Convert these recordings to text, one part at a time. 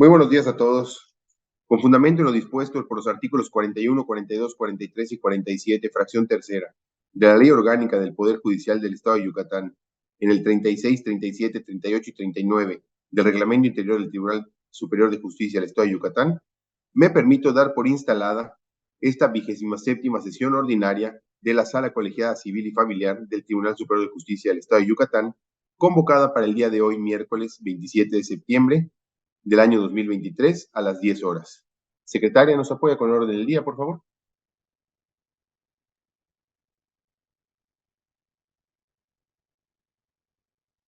Muy buenos días a todos. Con fundamento en lo dispuesto por los artículos 41, 42, 43 y 47, fracción tercera, de la Ley Orgánica del Poder Judicial del Estado de Yucatán, en el 36, 37, 38 y 39 del Reglamento Interior del Tribunal Superior de Justicia del Estado de Yucatán, me permito dar por instalada esta 27ª sesión ordinaria de la Sala Colegiada Civil y Familiar del Tribunal Superior de Justicia del Estado de Yucatán, convocada para el día de hoy, miércoles 27 de septiembre del año 2023 a las 10 horas. Secretaria, ¿nos apoya con el orden del día, por favor?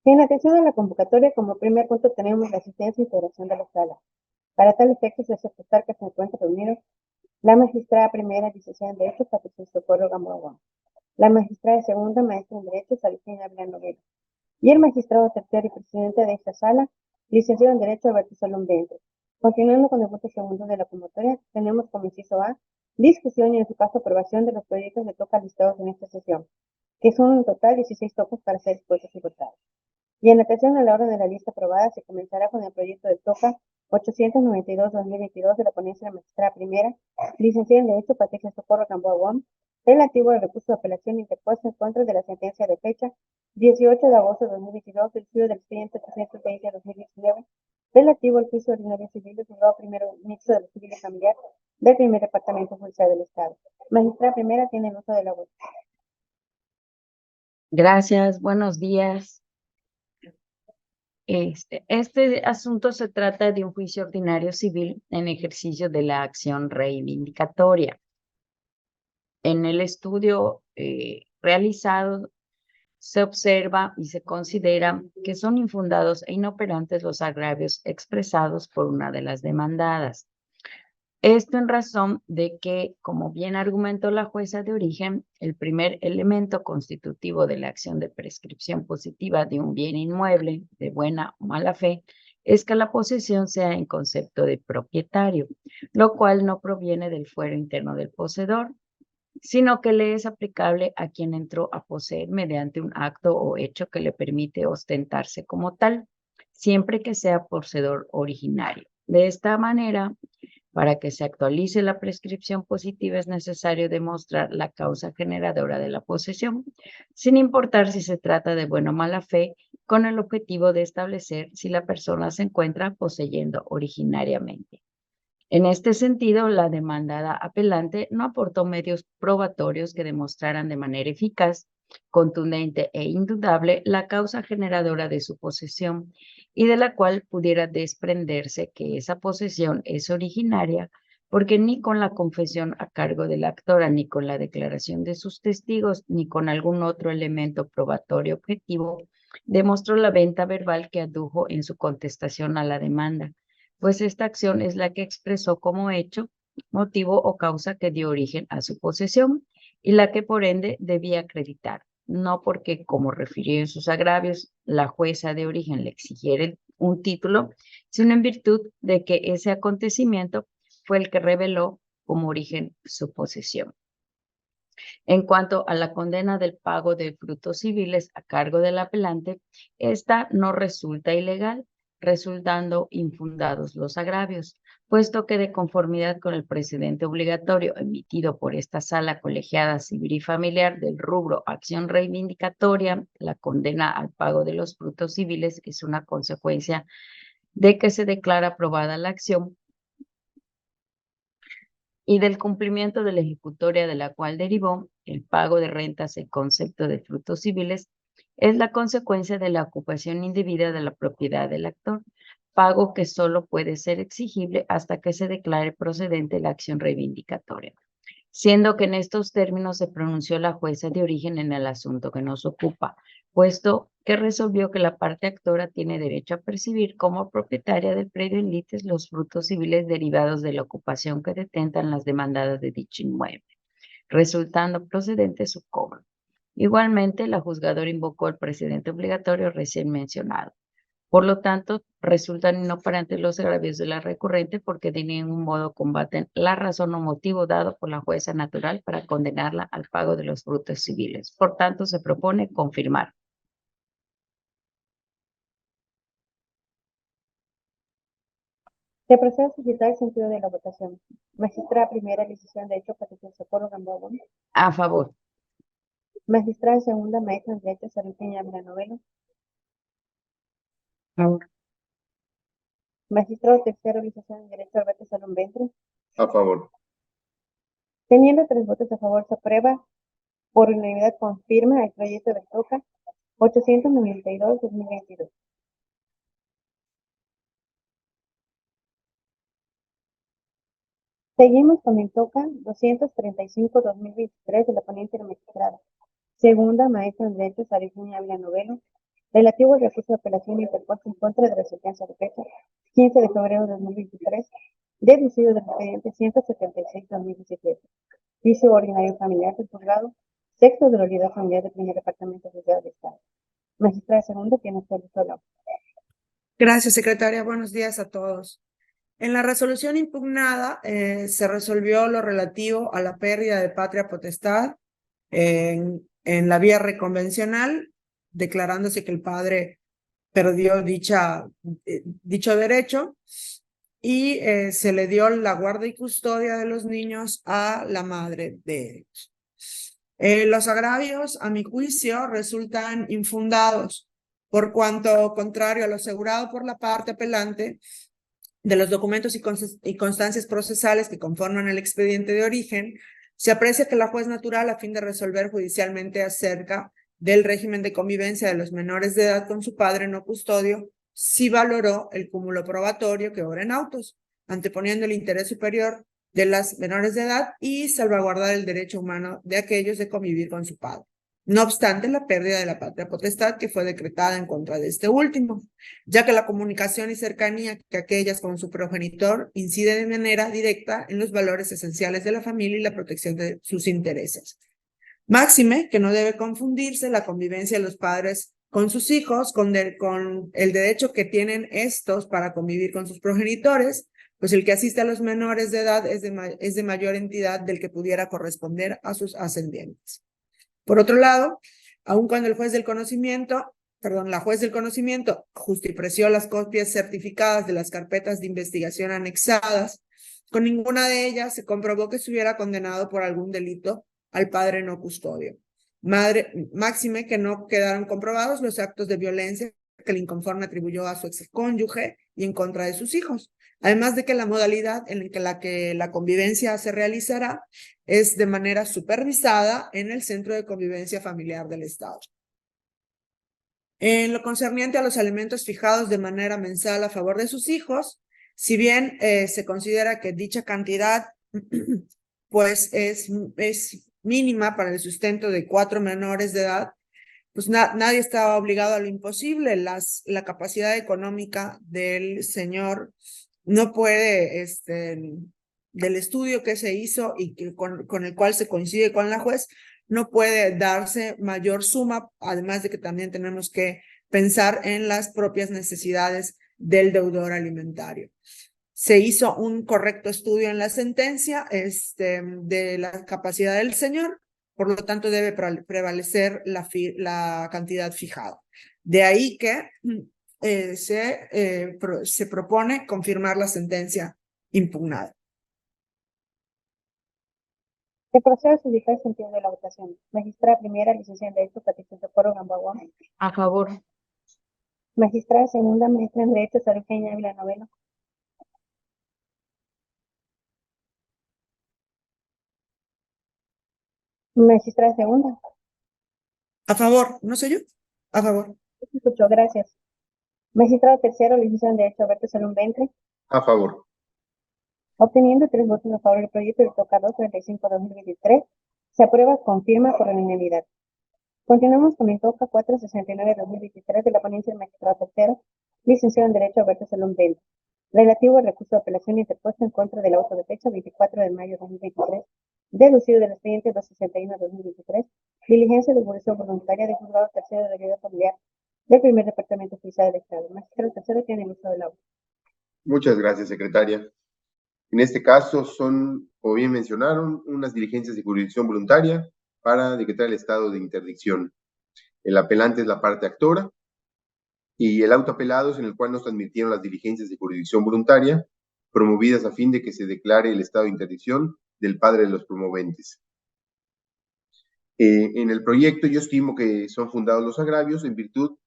En atención a la convocatoria, como primer punto tenemos la asistencia e integración de la sala. Para tal efecto, se hace aceptar que se encuentran reunidos la magistrada primera, licenciada en Derecho, Patricia Socorro Gamboa, la magistrada segunda, maestra en Derecho, Salestina Abril Noguera, y el magistrado tercero y presidente de esta sala, licenciado en Derecho, Alberto Salón Bento. Continuando con el punto segundo de la convocatoria, tenemos como inciso A, discusión y en su caso aprobación de los proyectos de toca listados en esta sesión, que son en total 16 tocas para ser expuestos y votados. Y en atención a la orden de la lista aprobada, se comenzará con el proyecto de TOCA 892-2022 de la ponencia de la magistrada primera, licenciada en Derecho Patricia Socorro Gamboa Guam, relativo al recurso de apelación interpuesto en contra de la sentencia de fecha 18 de agosto de 2022 del estudio del expediente 820-2019, relativo al juicio ordinario civil del juzgado primero mixto de lo civil y familiar del primer departamento judicial del Estado. Magistrada primera tiene el uso de la voz. Gracias, buenos días. Este asunto se trata de un juicio ordinario civil en ejercicio de la acción reivindicatoria. En el estudio realizado se observa y se considera que son infundados e inoperantes los agravios expresados por una de las demandadas. Esto en razón de que, como bien argumentó la jueza de origen, el primer elemento constitutivo de la acción de prescripción positiva de un bien inmueble de buena o mala fe es que la posesión sea en concepto de propietario, lo cual no proviene del fuero interno del poseedor, sino que le es aplicable a quien entró a poseer mediante un acto o hecho que le permite ostentarse como tal, siempre que sea poseedor originario. De esta manera, para que se actualice la prescripción positiva es necesario demostrar la causa generadora de la posesión, sin importar si se trata de buena o mala fe, con el objetivo de establecer si la persona se encuentra poseyendo originariamente. En este sentido, la demandada apelante no aportó medios probatorios que demostraran de manera eficaz, contundente e indudable la causa generadora de su posesión y de la cual pudiera desprenderse que esa posesión es originaria, porque ni con la confesión a cargo de la actora, ni con la declaración de sus testigos, ni con algún otro elemento probatorio objetivo, demostró la venta verbal que adujo en su contestación a la demanda, pues esta acción es la que expresó como hecho, motivo o causa que dio origen a su posesión y la que por ende debía acreditar, no porque, como refirió en sus agravios, la jueza de origen le exigiera un título, sino en virtud de que ese acontecimiento fue el que reveló como origen su posesión. En cuanto a la condena del pago de frutos civiles a cargo del apelante, esta no resulta ilegal, resultando infundados los agravios, puesto que de conformidad con el precedente obligatorio emitido por esta sala colegiada civil y familiar del rubro acción reivindicatoria, la condena al pago de los frutos civiles es una consecuencia de que se declara aprobada la acción y del cumplimiento de la ejecutoria de la cual derivó el pago de rentas en concepto de frutos civiles, es la consecuencia de la ocupación indebida de la propiedad del actor, pago que solo puede ser exigible hasta que se declare procedente la acción reivindicatoria, siendo que en estos términos se pronunció la jueza de origen en el asunto que nos ocupa, puesto que resolvió que la parte actora tiene derecho a percibir como propietaria del predio en litis los frutos civiles derivados de la ocupación que detentan las demandadas de dicho inmueble, resultando procedente su cobro. Igualmente, la juzgadora invocó el precedente obligatorio recién mencionado. Por lo tanto, resultan inoperantes los agravios de la recurrente porque de ningún modo combaten la razón o motivo dado por la jueza natural para condenarla al pago de los frutos civiles. Por tanto, se propone confirmar. Se procede a suscitar el sentido de la votación. Magistrada primera, licenciada en Derecho, Patricia Socorro Gamboa. A favor. Magistrada segunda, maestra en Derecho, Sara Eugenia Villanovelo. A favor. Magistrado tercero, licenciado en Derecho, Alberto Salón Ventre. A favor. Teniendo 3 votos a favor, se aprueba por unanimidad con firma el proyecto de TOCA 892-2022. Seguimos con el TOCA 235-2023 de la ponente de magistrada segunda, maestra en Derecho, Sara Eugenia Villanovelo, relativo al recurso de apelación interpuesto en contra de la sentencia de fecha 15 de febrero de 2023, deducido del expediente 176-2017. Juicio ordinario familiar del juzgado sexto de la unidad familiar del primer departamento juzgado del Estado. Magistrada segunda, tiene usted el solo. Gracias, secretaria. Buenos días a todos. En la resolución impugnada se resolvió lo relativo a la pérdida de patria potestad en la vía reconvencional, declarándose que el padre perdió dicho derecho y se le dio la guarda y custodia de los niños a la madre de ellos. Los agravios, a mi juicio, resultan infundados, por cuanto, contrario a lo asegurado por la parte apelante, de los documentos y constancias procesales que conforman el expediente de origen, se aprecia que la juez natural, a fin de resolver judicialmente acerca del régimen de convivencia de los menores de edad con su padre no custodio, sí valoró el cúmulo probatorio que obra en autos, anteponiendo el interés superior de las menores de edad y salvaguardar el derecho humano de aquellos de convivir con su padre. No obstante, la pérdida de la patria potestad que fue decretada en contra de este último, ya que la comunicación y cercanía que aquellas con su progenitor incide de manera directa en los valores esenciales de la familia y la protección de sus intereses. Máxime, que no debe confundirse la convivencia de los padres con sus hijos, con el derecho que tienen estos para convivir con sus progenitores, pues el que asiste a los menores de edad es de mayor entidad del que pudiera corresponder a sus ascendientes. Por otro lado, aun cuando la juez del conocimiento justipreció las copias certificadas de las carpetas de investigación anexadas, con ninguna de ellas se comprobó que se hubiera condenado por algún delito al padre no custodio. Máxime que no quedaron comprobados los actos de violencia que el inconforme atribuyó a su excónyuge y en contra de sus hijos, además de que la modalidad en la que la convivencia se realizará es de manera supervisada en el Centro de Convivencia Familiar del Estado. En lo concerniente a los alimentos fijados de manera mensal a favor de sus hijos, si bien se considera que dicha cantidad pues es mínima para el sustento de 4 menores de edad, pues nadie estaba obligado a lo imposible. La capacidad económica del señor no puede, del estudio que se hizo y que con el cual se coincide con la juez, no puede darse mayor suma, además de que también tenemos que pensar en las propias necesidades del deudor alimentario. Se hizo un correcto estudio en la sentencia de la capacidad del señor, por lo tanto debe prevalecer la cantidad fijada. De ahí que se propone confirmar la sentencia impugnada. Se procede a suscitar el sentido de la votación. Magistrada primera, licenciada en Derecho, Patricia Socorro Gamboa. A favor. Magistrada segunda, maestra en Derecho, Sara Eugenia Villanovelo. Magistrada segunda. A favor, no sé yo. A favor. Escucho, gracias. Magistrado tercero, licenciado en Derecho, Alberto Salón Ventre. A favor. Obteniendo 3 votos a favor del proyecto del TOCA 235-2023, se aprueba con firma por unanimidad. Continuamos con el TOCA 469-2023 de la ponencia del magistrado tercero, licenciado en Derecho Alberto Salón Ventre, relativo al recurso de apelación interpuesto en contra del auto de fecha 24 de mayo de 2023, deducido del expediente 261-2023, diligencia de evolución voluntaria del juzgado tercero de la unidad familiar del primer departamento judicial del Estado. Magistrado tercero tiene el uso del auto. Muchas gracias, secretaria. En este caso son, como bien mencionaron, unas diligencias de jurisdicción voluntaria para decretar el estado de interdicción. El apelante es la parte actora y el auto apelado es en el cual nos transmitieron las diligencias de jurisdicción voluntaria promovidas a fin de que se declare el estado de interdicción del padre de los promoventes. En el proyecto yo estimo que son fundados los agravios en virtud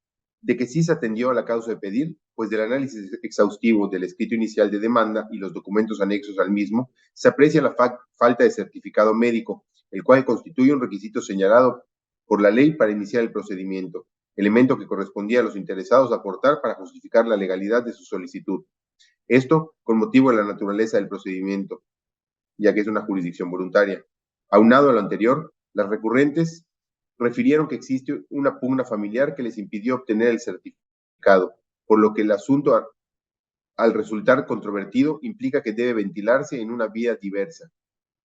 de que sí se atendió a la causa de pedir, pues del análisis exhaustivo del escrito inicial de demanda y los documentos anexos al mismo, se aprecia la falta de certificado médico, el cual constituye un requisito señalado por la ley para iniciar el procedimiento, elemento que correspondía a los interesados aportar para justificar la legalidad de su solicitud. Esto con motivo de la naturaleza del procedimiento, ya que es una jurisdicción voluntaria. Aunado a lo anterior, las recurrentes refirieron que existe una pugna familiar que les impidió obtener el certificado, por lo que el asunto, al resultar controvertido, implica que debe ventilarse en una vía diversa,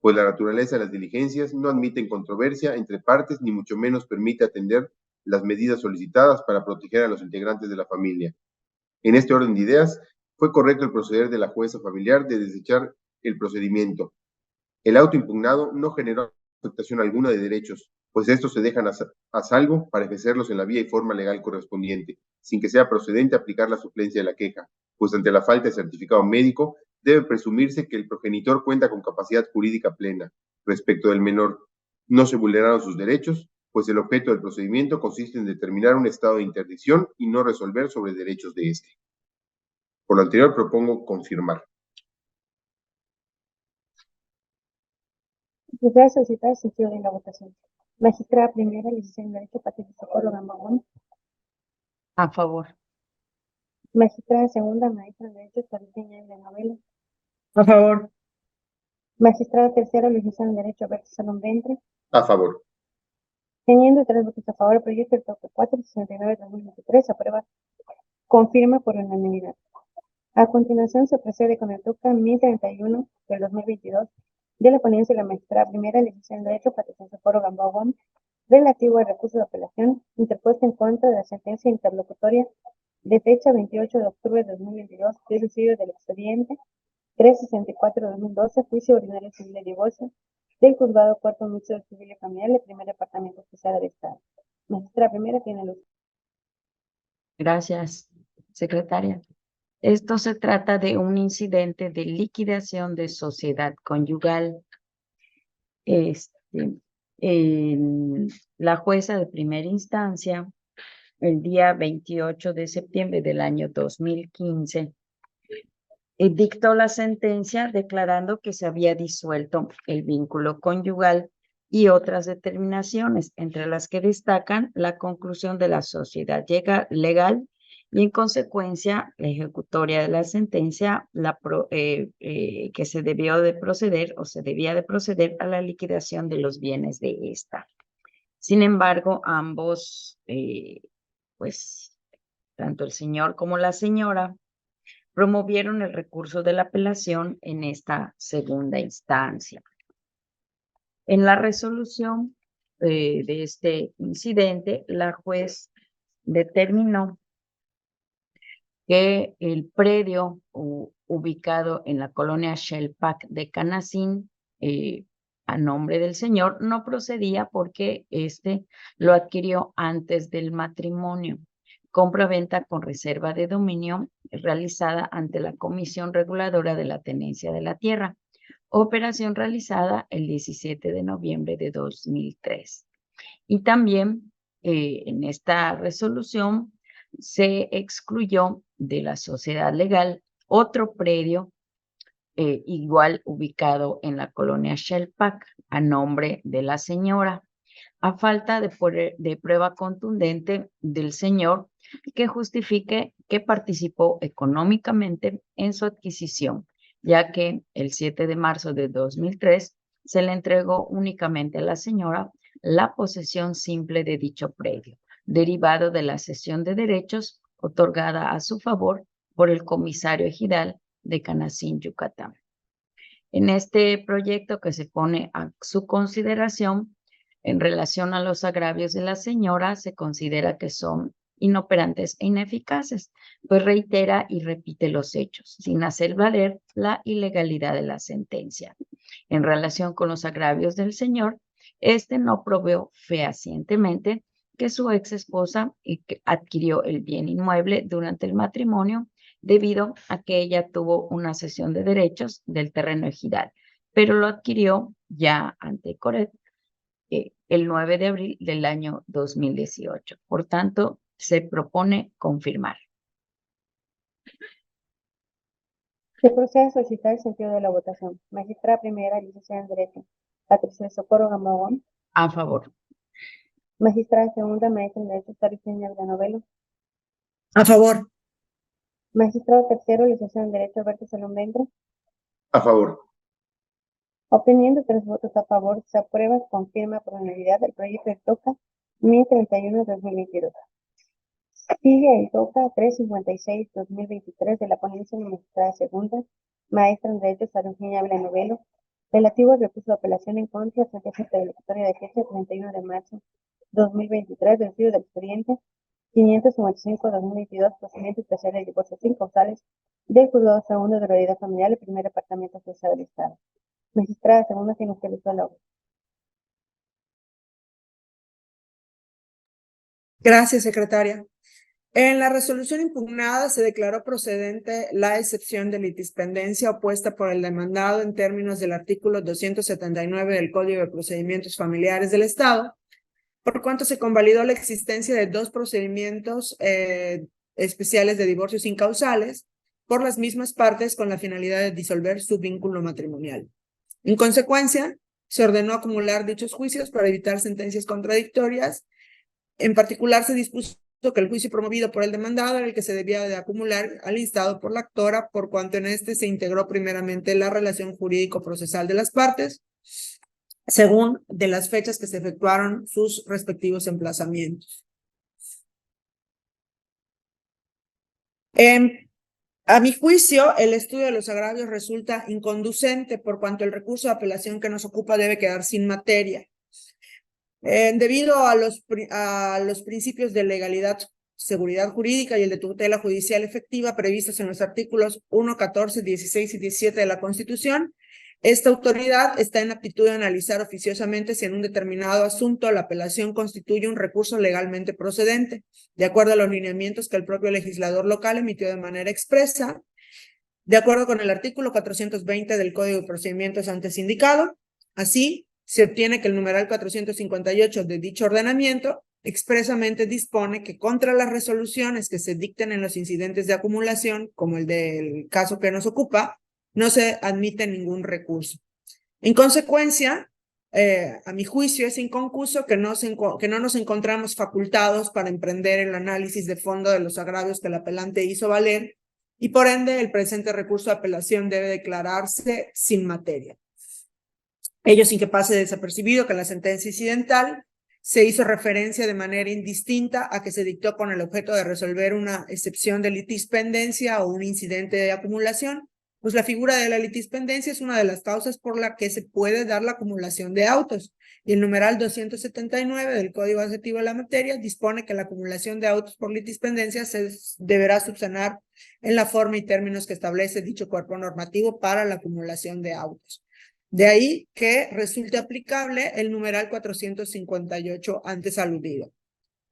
pues la naturaleza de las diligencias no admiten controversia entre partes ni mucho menos permite atender las medidas solicitadas para proteger a los integrantes de la familia. En este orden de ideas, fue correcto el proceder de la jueza familiar de desechar el procedimiento. El auto impugnado no generó afectación alguna de derechos, pues estos se dejan a salvo para ejercerlos en la vía y forma legal correspondiente, sin que sea procedente aplicar la suplencia de la queja, pues ante la falta de certificado médico, debe presumirse que el progenitor cuenta con capacidad jurídica plena. Respecto del menor, no se vulneraron sus derechos, pues el objeto del procedimiento consiste en determinar un estado de interdicción y no resolver sobre derechos de éste. Por lo anterior, propongo confirmar. Juzgar solicitar sentido de la votación. Magistrada primera, licenciada en Derecho, Patricia Socorro Gambagón. A favor. Magistrada segunda, maestra en Derecho, Torriceña de Novela. A favor. Magistrada tercera, licenciada en Derecho, Alberto Salón Ventre. A favor. Teniendo 3 votos a favor, el proyecto del toque 469-2023 aprueba, confirma por unanimidad. A continuación se procede con el toque 1031 del 2022 de la ponencia de la magistrada primera, licenciada en Derecho, Patricia Socorro Gambagón, relativo al recurso de apelación interpuesto en contra de la sentencia interlocutoria de fecha 28 de octubre de 2022, que es recibido del expediente 364-2012, juicio ordinario civil de divorcio del Juzgado Cuarto Mixto de Civil y Familiar del Primer Departamento Especial del Estado. Magistrada primera tiene luz. Gracias, secretaria. Esto se trata de un incidente de liquidación de sociedad conyugal. La jueza de primera instancia, el día 28 de septiembre del año 2015, dictó la sentencia declarando que se había disuelto el vínculo conyugal y otras determinaciones, entre las que destacan la conclusión de la sociedad legal y, en consecuencia, la ejecutoria de la sentencia que se debió de proceder o se debía de proceder a la liquidación de los bienes de esta. Sin embargo, ambos, pues, tanto el señor como la señora, promovieron el recurso de la apelación en esta segunda instancia. En la resolución de este incidente, la juez determinó que el predio ubicado en la colonia Shellpack de Canacín, a nombre del señor, no procedía porque éste lo adquirió antes del matrimonio. Compra-venta con reserva de dominio realizada ante la Comisión Reguladora de la Tenencia de la Tierra. Operación realizada el 17 de noviembre de 2003. Y también en esta resolución se excluyó de la sociedad legal otro predio igual ubicado en la colonia Shellpack a nombre de la señora, a falta de prueba contundente del señor que justifique que participó económicamente en su adquisición, ya que el 7 de marzo de 2003 se le entregó únicamente a la señora la posesión simple de dicho predio, derivado de la cesión de derechos otorgada a su favor por el comisario ejidal de Canacín, Yucatán. En este proyecto que se pone a su consideración, en relación a los agravios de la señora, se considera que son inoperantes e ineficaces, pues reitera y repite los hechos, sin hacer valer la ilegalidad de la sentencia. En relación con los agravios del señor, este no probó fehacientemente que su ex esposa adquirió el bien inmueble durante el matrimonio debido a que ella tuvo una cesión de derechos del terreno ejidal, pero lo adquirió ya ante Coret el 9 de abril del año 2018. Por tanto, se propone confirmar. Se procede a solicitar el sentido de la votación. Magistrada primera, licenciada en Derecho, Patricia de Socorro Gamboa. A favor. Magistrada segunda, maestra en Derecho, Virginia Villanovelo. A favor. Magistrado tercero, licenciado en Derecho, Alberto Salón Ventre. A favor. Obteniendo 3 votos a favor, se aprueba, confirma por unanimidad el proyecto de TOCA 1031-2022. Sigue el TOCA 356-2023 de la ponencia de magistrada segunda, maestra en Derecho, Virginia Villanovelo, relativo al recurso de apelación en contra de sentencia declaratoria de fecha 31 de marzo 2023, vencido del expediente 555-2022, procedimiento especial de divorcio sin causales del juzgado segundo de realidad familiar, el primer departamento judicial del Estado. Magistrada segunda, tiene usted el palabra. Gracias, secretaria. En la resolución impugnada se declaró procedente la excepción de litispendencia opuesta por el demandado en términos del artículo 279 del Código de Procedimientos Familiares del Estado, por cuanto se convalidó la existencia de 2 procedimientos especiales de divorcios incausales por las mismas partes con la finalidad de disolver su vínculo matrimonial. En consecuencia, se ordenó acumular dichos juicios para evitar sentencias contradictorias. En particular, se dispuso que el juicio promovido por el demandado era el que se debía de acumular al instado por la actora, por cuanto en este se integró primeramente la relación jurídico-procesal de las partes, según de las fechas que se efectuaron sus respectivos emplazamientos. A mi juicio, el estudio de los agravios resulta inconducente por cuanto el recurso de apelación que nos ocupa debe quedar sin materia. Debido a los principios de legalidad, seguridad jurídica y el de tutela judicial efectiva previstos en los artículos 1, 14, 16 y 17 de la Constitución, esta autoridad está en aptitud de analizar oficiosamente si en un determinado asunto la apelación constituye un recurso legalmente procedente, de acuerdo a los lineamientos que el propio legislador local emitió de manera expresa, de acuerdo con el artículo 420 del Código de Procedimientos antes indicado. Así, se obtiene que el numeral 458 de dicho ordenamiento expresamente dispone que contra las resoluciones que se dicten en los incidentes de acumulación, como el del caso que nos ocupa, no se admite ningún recurso. En consecuencia, a mi juicio es inconcuso que no nos encontramos facultados para emprender el análisis de fondo de los agravios que el apelante hizo valer y por ende el presente recurso de apelación debe declararse sin materia. Ello sin que pase desapercibido que en la sentencia incidental se hizo referencia de manera indistinta a que se dictó con el objeto de resolver una excepción de litispendencia o un incidente de acumulación, pues la figura de la litispendencia es una de las causas por la que se puede dar la acumulación de autos, y el numeral 279 del Código Adjetivo de la materia dispone que la acumulación de autos por litispendencia se deberá subsanar en la forma y términos que establece dicho cuerpo normativo para la acumulación de autos. De ahí que resulte aplicable el numeral 458 antes aludido.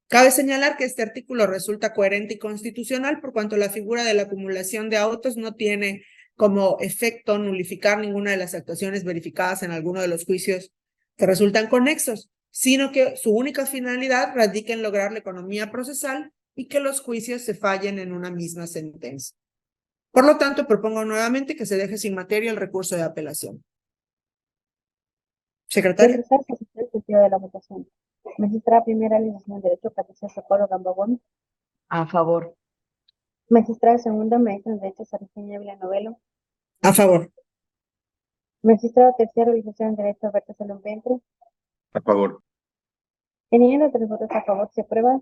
Cabe señalar que este artículo resulta coherente y constitucional por cuanto la figura de la acumulación de autos no tiene como efecto nulificar ninguna de las actuaciones verificadas en alguno de los juicios que resultan conexos, sino que su única finalidad radica en lograr la economía procesal y que los juicios se fallen en una misma sentencia. Por lo tanto, propongo nuevamente que se deje sin materia el recurso de apelación. Secretaria. El sentido de la votación. Magistrada primera, licenciada en Derecho, Patricia Socorro Gamboa. A favor. Magistrada segunda, maestra en Derecho, Virginia Villanovelo. A favor. Magistrado tercero, licenciado en Derecho, Alberto Salón Ventre. A favor. Teniendo 3 votos a favor, se aprueba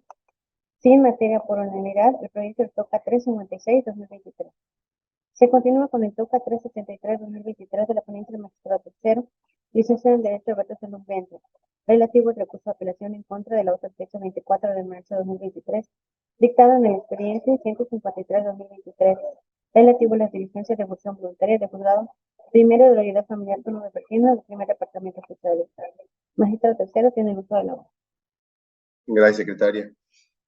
sin materia por unanimidad el proyecto del TOCA 356-2023. Se continúa con el TOCA 373-2023 de la ponencia del magistrado tercero, licenciado en Derecho, Alberto Salón Ventre, relativo al recurso de apelación en contra de la otra fecha 24 de marzo de 2023, dictado en el expediente 153-2023, relativo a las diligencias de ejecución voluntaria de juzgado primero de la unidad familiar como de Virginia del primer departamento judicial del Estado. Magistrado tercero, tiene el uso de la voz. Gracias, secretaria.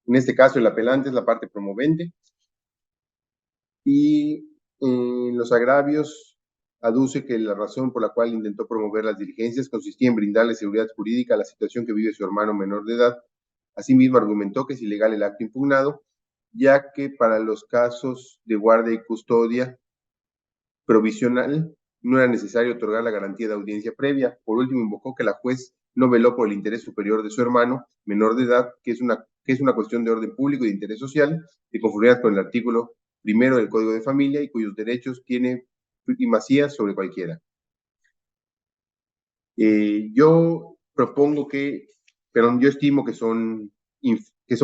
En este caso, el apelante es la parte promovente. Y en los agravios aduce que la razón por la cual intentó promover las diligencias consistía en brindarle seguridad jurídica a la situación que vive su hermano menor de edad. Asimismo, argumentó que es ilegal el acto impugnado, ya que para los casos de guardia y custodia provisional no era necesario otorgar la garantía de audiencia previa. Por último, invocó que la juez no veló por el interés superior de su hermano menor de edad, que es una cuestión de orden público y de interés social, de conformidad con el artículo 1 del Código de Familia y cuyos derechos tiene primacía sobre cualquiera. Yo propongo yo estimo que son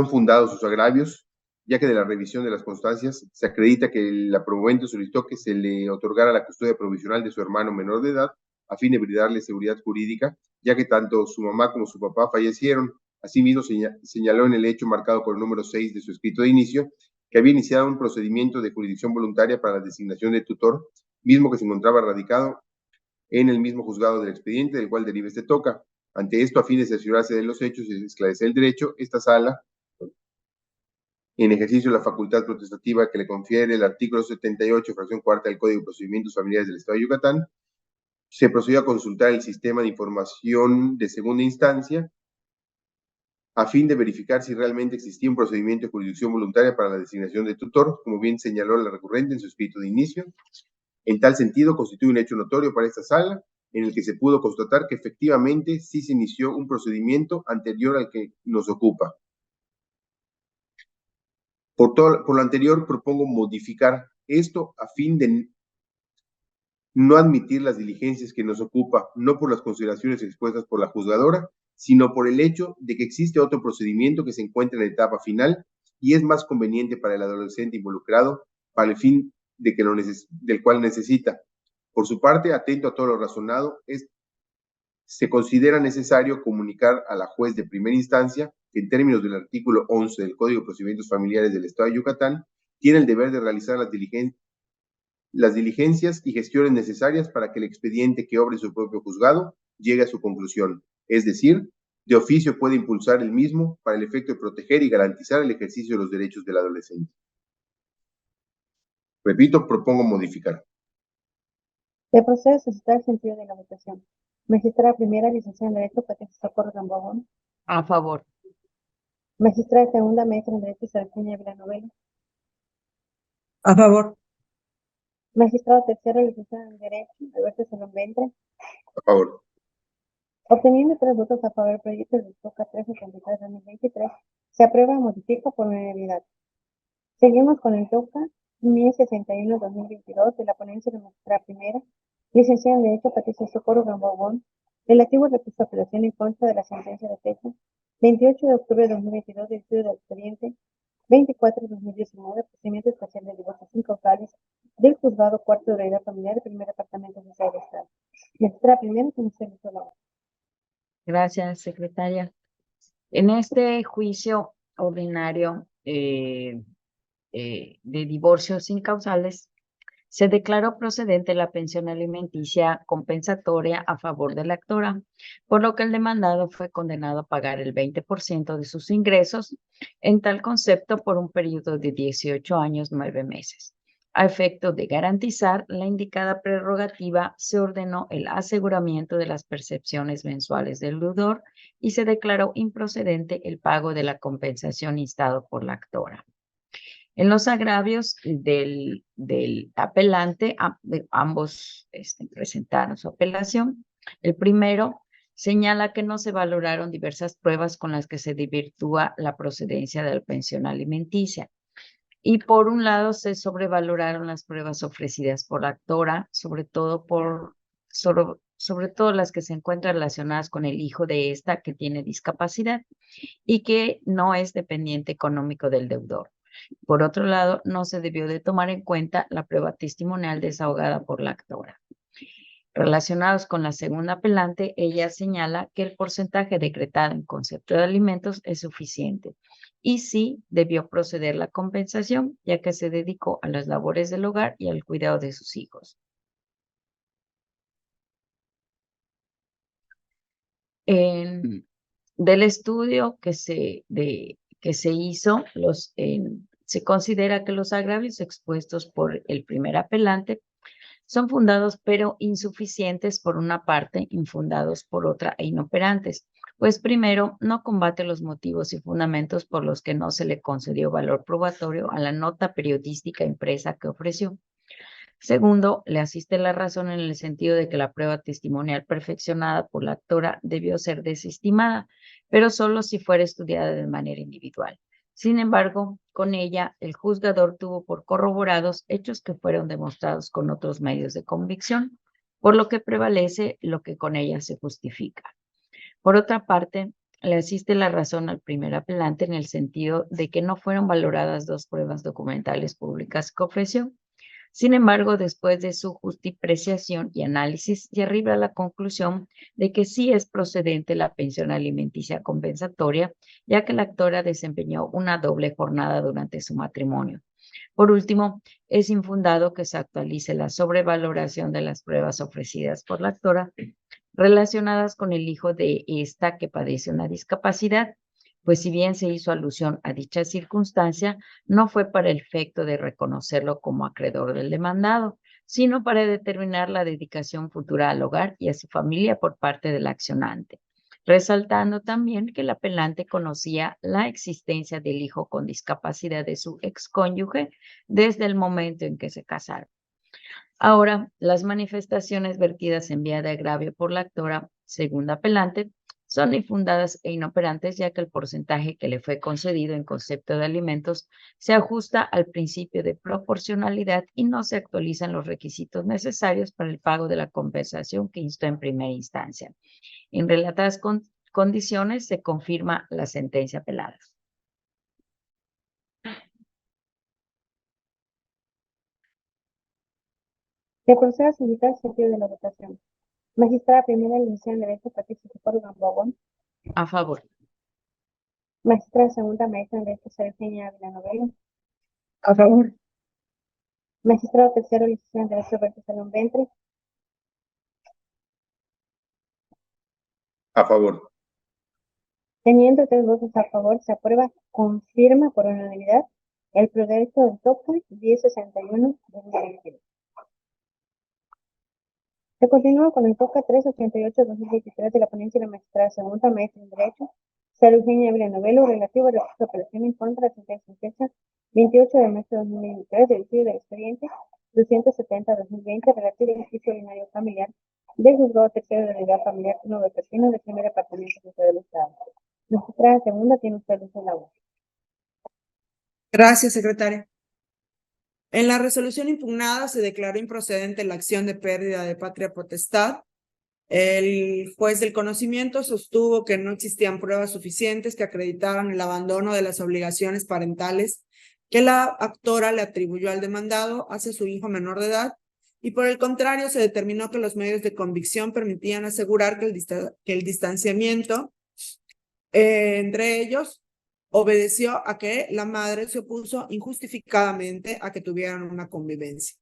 fundados sus agravios, ya que de la revisión de las constancias se acredita que la promovente solicitó que se le otorgara la custodia provisional de su hermano menor de edad a fin de brindarle seguridad jurídica, ya que tanto su mamá como su papá fallecieron. Asimismo, señaló en el hecho marcado por el número 6 de su escrito de inicio que había iniciado un procedimiento de jurisdicción voluntaria para la designación de tutor, mismo que se encontraba radicado en el mismo juzgado del expediente del cual deriva este toca. Ante esto, a fin de cerciorarse de los hechos y esclarecer el derecho, esta sala, en ejercicio de la facultad protestativa que le confiere el artículo 78, fracción cuarta del Código de Procedimientos Familiares del Estado de Yucatán, se procedió a consultar el sistema de información de segunda instancia a fin de verificar si realmente existía un procedimiento de jurisdicción voluntaria para la designación de tutor, como bien señaló la recurrente en su escrito de inicio. En tal sentido, constituye un hecho notorio para esta sala, en el que se pudo constatar que efectivamente sí se inició un procedimiento anterior al que nos ocupa. Por lo anterior, propongo modificar esto a fin de no admitir las diligencias que nos ocupa, no por las consideraciones expuestas por la juzgadora, sino por el hecho de que existe otro procedimiento que se encuentra en la etapa final y es más conveniente para el adolescente involucrado para el fin de que del cual necesita. Por su parte, atento a todo lo razonado, se considera necesario comunicar a la juez de primera instancia que en términos del artículo 11 del Código de Procedimientos Familiares del Estado de Yucatán, tiene el deber de realizar las diligencias y gestiones necesarias para que el expediente que obre su propio juzgado llegue a su conclusión. Es decir, de oficio puede impulsar el mismo para el efecto de proteger y garantizar el ejercicio de los derechos del adolescente. Repito, propongo modificar. Se procede a suscitar el sentido de la votación. Magistrada primera, licenciada en Derecho, Patricia Socorro Gamboa. A favor. Magistrada segunda, maestra en Derecho, Serafina Villanovela. A favor. Magistrado tercero, licenciado en Derecho, Alberto Salón Ventre. A favor. Obteniendo 3 votos a favor del proyecto del TOCA 373-2023, se aprueba y modifica por unanimidad. Seguimos con el TOCA 1061-2022 de la ponencia de la magistrada primera, licenciada en Derecho Patricia Socorro Gamboa, relativo al recurso de apelación en contra de la sentencia de fecha 28 de octubre de 2022 del estudio del expediente 24-2019, procedimiento especial de divorcio sin causales del juzgado cuarto de unidad familiar del primer departamento social de Estado. Magistrada primera, con usted la palabra. Gracias, secretaria. En este juicio ordinario de divorcio sin causales, se declaró procedente la pensión alimenticia compensatoria a favor de la actora, por lo que el demandado fue condenado a pagar el 20% de sus ingresos en tal concepto por un periodo de 18 años, 9 meses. A efecto de garantizar la indicada prerrogativa, se ordenó el aseguramiento de las percepciones mensuales del deudor y se declaró improcedente el pago de la compensación instado por la actora. En los agravios del apelante, ambos presentaron su apelación. El primero señala que no se valoraron diversas pruebas con las que se desvirtúa la procedencia de la pensión alimenticia. Y por un lado se sobrevaloraron las pruebas ofrecidas por la actora, sobre todo las que se encuentran relacionadas con el hijo de esta que tiene discapacidad y que no es dependiente económico del deudor. Por otro lado, no se debió de tomar en cuenta la prueba testimonial desahogada por la actora. Relacionados con la segunda apelante, ella señala que el porcentaje decretado en concepto de alimentos es suficiente y sí debió proceder la compensación, ya que se dedicó a las labores del hogar y al cuidado de sus hijos. Del estudio que se hizo, Se considera que los agravios expuestos por el primer apelante son fundados pero insuficientes por una parte, infundados por otra e inoperantes, pues primero no combate los motivos y fundamentos por los que no se le concedió valor probatorio a la nota periodística impresa que ofreció. Segundo, le asiste la razón en el sentido de que la prueba testimonial perfeccionada por la actora debió ser desestimada, pero solo si fuera estudiada de manera individual. Sin embargo, con ella, el juzgador tuvo por corroborados hechos que fueron demostrados con otros medios de convicción, por lo que prevalece lo que con ella se justifica. Por otra parte, le asiste la razón al primer apelante en el sentido de que no fueron valoradas dos pruebas documentales públicas que ofreció. Sin embargo, después de su justipreciación y análisis, se arriba a la conclusión de que sí es procedente la pensión alimenticia compensatoria, ya que la actora desempeñó una doble jornada durante su matrimonio. Por último, es infundado que se actualice la sobrevaloración de las pruebas ofrecidas por la actora relacionadas con el hijo de esta que padece una discapacidad, pues si bien se hizo alusión a dicha circunstancia, no fue para el efecto de reconocerlo como acreedor del demandado, sino para determinar la dedicación futura al hogar y a su familia por parte del accionante, resaltando también que el apelante conocía la existencia del hijo con discapacidad de su excónyuge desde el momento en que se casaron. Ahora, las manifestaciones vertidas en vía de agravio por la actora, según apelante, son infundadas e inoperantes, ya que el porcentaje que le fue concedido en concepto de alimentos se ajusta al principio de proporcionalidad y no se actualizan los requisitos necesarios para el pago de la compensación que instó en primera instancia. En relatadas condiciones se confirma la sentencia apelada. Se procede a solicitar el sentido de la votación. Magistrada primera, licenciada en Derecho, Patricia Socorro Gamboa. A favor. Magistrada segunda, maestra en Derecho, Serafina Ávila Novelo. A favor. Magistrado tercero, licenciado en Derecho, Roberto Salón Ventre. A favor. Teniendo 3 votos a favor, se aprueba, confirma por unanimidad el proyecto del TOCA 1061-2022. Se continúa con el TOCA 388-2023 de la ponencia de la magistrada segunda, maestra en Derecho, Sara Eugenia Ávila Novelo, relativo a la apelación en contra de sentencia en fecha 28 de marzo de 2023 del estudio del expediente 270-2020 relativo al juicio ordinario familiar del juzgado tercero de la unidad familiar 1 de Perpino del primer departamento del Estado. Magistrada segunda, tiene usted la voz. Gracias, secretaria. En la resolución impugnada se declaró improcedente la acción de pérdida de patria potestad. El juez del conocimiento sostuvo que no existían pruebas suficientes que acreditaban el abandono de las obligaciones parentales que la actora le atribuyó al demandado hacia su hijo menor de edad, y por el contrario se determinó que los medios de convicción permitían asegurar que el distanciamiento entre ellos obedeció a que la madre se opuso injustificadamente a que tuvieran una convivencia.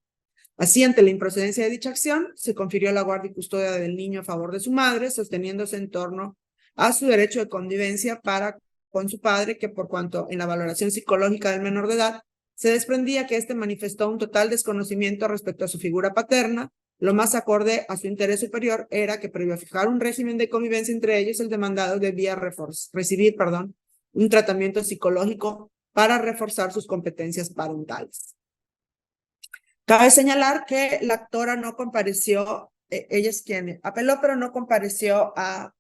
Así, ante la improcedencia de dicha acción, se confirió la guardia y custodia del niño a favor de su madre, sosteniéndose en torno a su derecho de convivencia con su padre, que por cuanto en la valoración psicológica del menor de edad se desprendía que éste manifestó un total desconocimiento respecto a su figura paterna, lo más acorde a su interés superior era que previo a fijar un régimen de convivencia entre ellos, el demandado debía recibir un tratamiento psicológico para reforzar sus competencias parentales. Cabe señalar que la actora no compareció, ella es quien apeló, pero no compareció a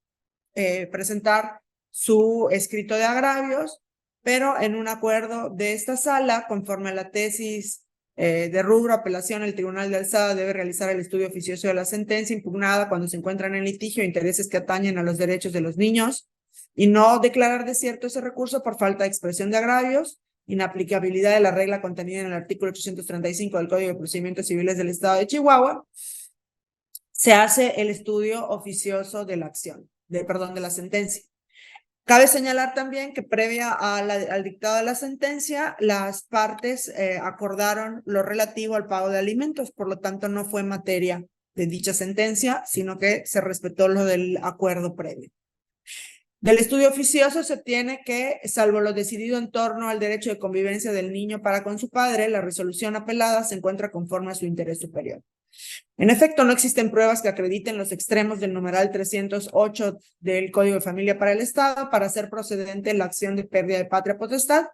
presentar su escrito de agravios, pero en un acuerdo de esta sala, conforme a la tesis de rubro apelación, el Tribunal de Alzada debe realizar el estudio oficioso de la sentencia impugnada cuando se encuentran en litigio intereses que atañen a los derechos de los niños y no declarar desierto ese recurso por falta de expresión de agravios, inaplicabilidad de la regla contenida en el artículo 835 del Código de Procedimientos Civiles del Estado de Chihuahua. Se hace el estudio oficioso de la acción, de la sentencia. Cabe señalar también que previa al dictado de la sentencia, las partes acordaron lo relativo al pago de alimentos, por lo tanto no fue materia de dicha sentencia, sino que se respetó lo del acuerdo previo. Del estudio oficioso se obtiene que, salvo lo decidido en torno al derecho de convivencia del niño para con su padre, la resolución apelada se encuentra conforme a su interés superior. En efecto, no existen pruebas que acrediten los extremos del numeral 308 del Código de Familia para el Estado para hacer procedente la acción de pérdida de patria potestad.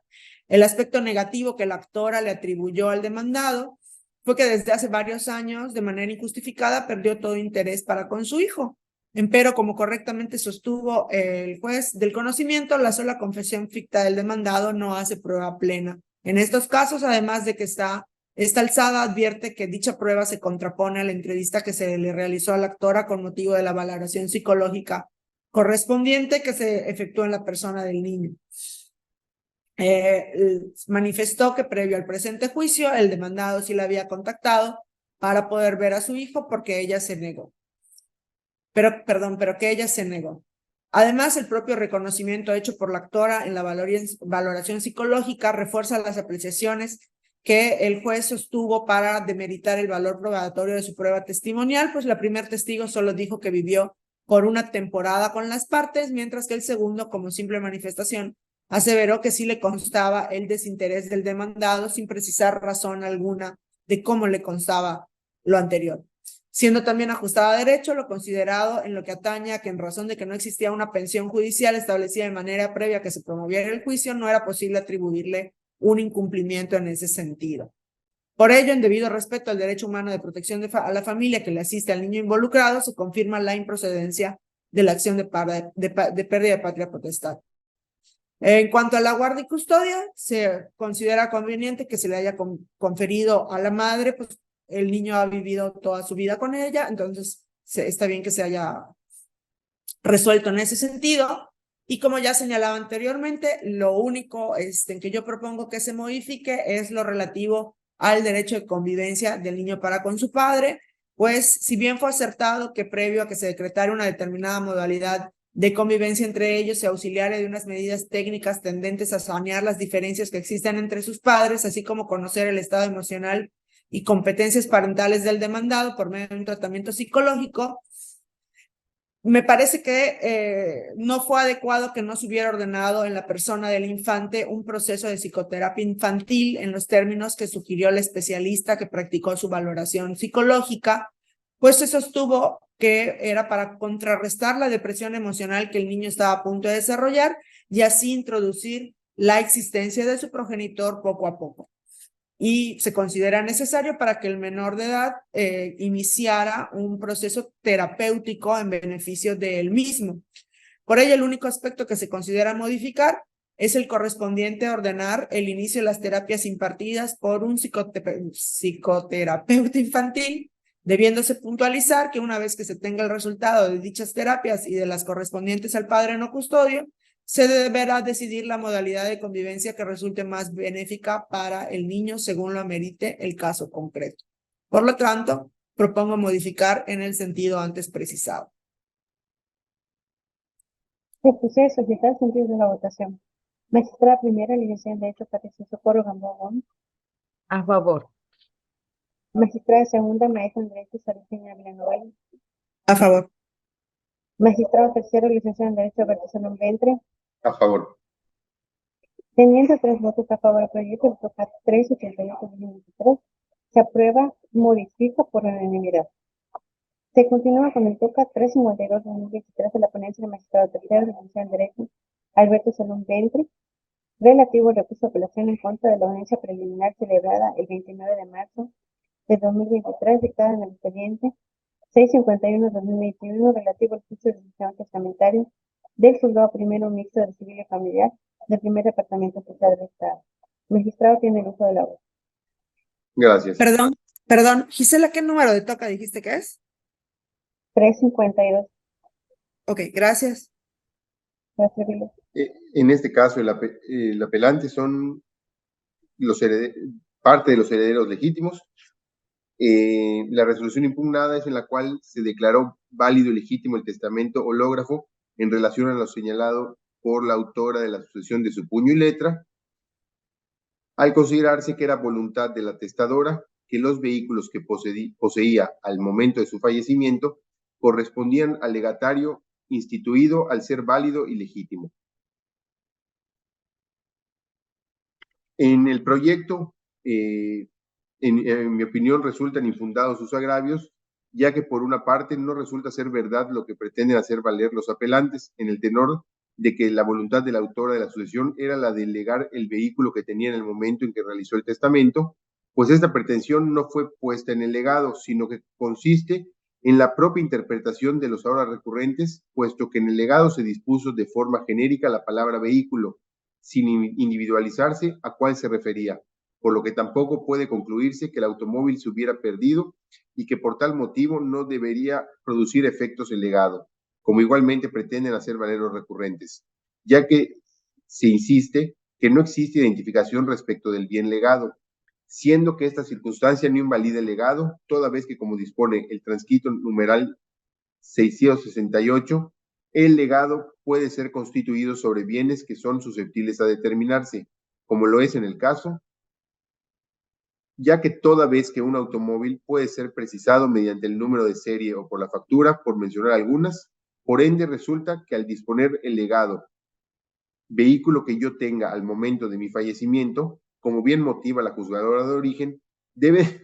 El aspecto negativo que la actora le atribuyó al demandado fue que desde hace varios años, de manera injustificada, perdió todo interés para con su hijo. Empero, como correctamente sostuvo el juez del conocimiento, la sola confesión ficta del demandado no hace prueba plena. En estos casos, además de que esta alzada advierte que dicha prueba se contrapone a la entrevista que se le realizó a la actora con motivo de la valoración psicológica correspondiente que se efectuó en la persona del niño. Manifestó que previo al presente juicio, el demandado sí la había contactado para poder ver a su hijo porque ella se negó. Pero que ella se negó. Además, el propio reconocimiento hecho por la actora en la valoración psicológica refuerza las apreciaciones que el juez sostuvo para demeritar el valor probatorio de su prueba testimonial, pues la primer testigo solo dijo que vivió por una temporada con las partes, mientras que el segundo, como simple manifestación, aseveró que sí le constaba el desinterés del demandado sin precisar razón alguna de cómo le constaba lo anterior. Siendo también ajustada a derecho lo considerado en lo que atañe a que en razón de que no existía una pensión judicial establecida de manera previa que se promoviera el juicio, no era posible atribuirle un incumplimiento en ese sentido. Por ello, en debido respeto al derecho humano de protección a la familia que le asiste al niño involucrado, se confirma la improcedencia de la acción de pérdida de patria potestad. En cuanto a la guardia y custodia, se considera conveniente que se le haya conferido a la madre, pues el niño ha vivido toda su vida con ella, entonces está bien que se haya resuelto en ese sentido. Y como ya señalaba anteriormente, lo único en que yo propongo que se modifique es lo relativo al derecho de convivencia del niño para con su padre, pues si bien fue acertado que previo a que se decretara una determinada modalidad de convivencia entre ellos se auxiliara de unas medidas técnicas tendentes a sanear las diferencias que existen entre sus padres, así como conocer el estado emocional y competencias parentales del demandado por medio de un tratamiento psicológico, me parece que no fue adecuado que no se hubiera ordenado en la persona del infante un proceso de psicoterapia infantil en los términos que sugirió el especialista que practicó su valoración psicológica, pues se sostuvo que era para contrarrestar la depresión emocional que el niño estaba a punto de desarrollar y así introducir la existencia de su progenitor poco a poco. Y se considera necesario para que el menor de edad iniciara un proceso terapéutico en beneficio de él mismo. Por ello, el único aspecto que se considera modificar es el correspondiente a ordenar el inicio de las terapias impartidas por un psicoterapeuta infantil, debiéndose puntualizar que una vez que se tenga el resultado de dichas terapias y de las correspondientes al padre no custodio, se deberá decidir la modalidad de convivencia que resulte más benéfica para el niño según lo amerite el caso concreto. Por lo tanto, propongo modificar en el sentido antes precisado. Se procede a solicitar el sentido de la votación. Magistrada primera, licenciada en Derecho Patricia Socorro Gamboa Gómez. A favor. Magistrada segunda, maestra en Derecho Sarifina Villanueva. A favor. Magistrado tercero, licenciado en Derecho Alberto Salón Ventre. A favor. Teniendo 3 votos a favor del proyecto, el toca 388-2023, se aprueba, modifica por unanimidad. Se continúa con el toca 352-2023 de la ponencia del magistrado tercero, licenciado en Derecho Alberto Salón Ventre, relativo al recurso de apelación en contra de la audiencia preliminar celebrada el 29 de marzo de 2023, dictada en el expediente 651-2021, relativo al juicio de decisión testamentario del juzgado primero mixto de civil y familiar del primer departamento fiscal del Estado. Magistrado tiene el uso de la voz. Gracias. Perdón, Gisela, ¿qué número de toca dijiste que es? 352. Ok, gracias. Gracias, Vila. En este caso, el apelante son parte de los herederos legítimos. La resolución impugnada es en la cual se declaró válido y legítimo el testamento hológrafo en relación a lo señalado por la autora de la sucesión de su puño y letra, al considerarse que era voluntad de la testadora que los vehículos que poseía al momento de su fallecimiento correspondían al legatario instituido al ser válido y legítimo. En el proyecto, en mi opinión, resultan infundados sus agravios, ya que por una parte no resulta ser verdad lo que pretenden hacer valer los apelantes, en el tenor de que la voluntad de la autora de la sucesión era la de legar el vehículo que tenía en el momento en que realizó el testamento, pues esta pretensión no fue puesta en el legado, sino que consiste en la propia interpretación de los ahora recurrentes, puesto que en el legado se dispuso de forma genérica la palabra vehículo, sin individualizarse a cuál se refería, por lo que tampoco puede concluirse que el automóvil se hubiera perdido y que por tal motivo no debería producir efectos el legado, como igualmente pretenden hacer valer los recurrentes, ya que se insiste que no existe identificación respecto del bien legado, siendo que esta circunstancia no invalida el legado, toda vez que, como dispone el transcrito numeral 668, el legado puede ser constituido sobre bienes que son susceptibles a determinarse, como lo es en el caso, ya que toda vez que un automóvil puede ser precisado mediante el número de serie o por la factura, por mencionar algunas, por ende resulta que al disponer el legado, vehículo que yo tenga al momento de mi fallecimiento, como bien motiva la juzgadora de origen, debe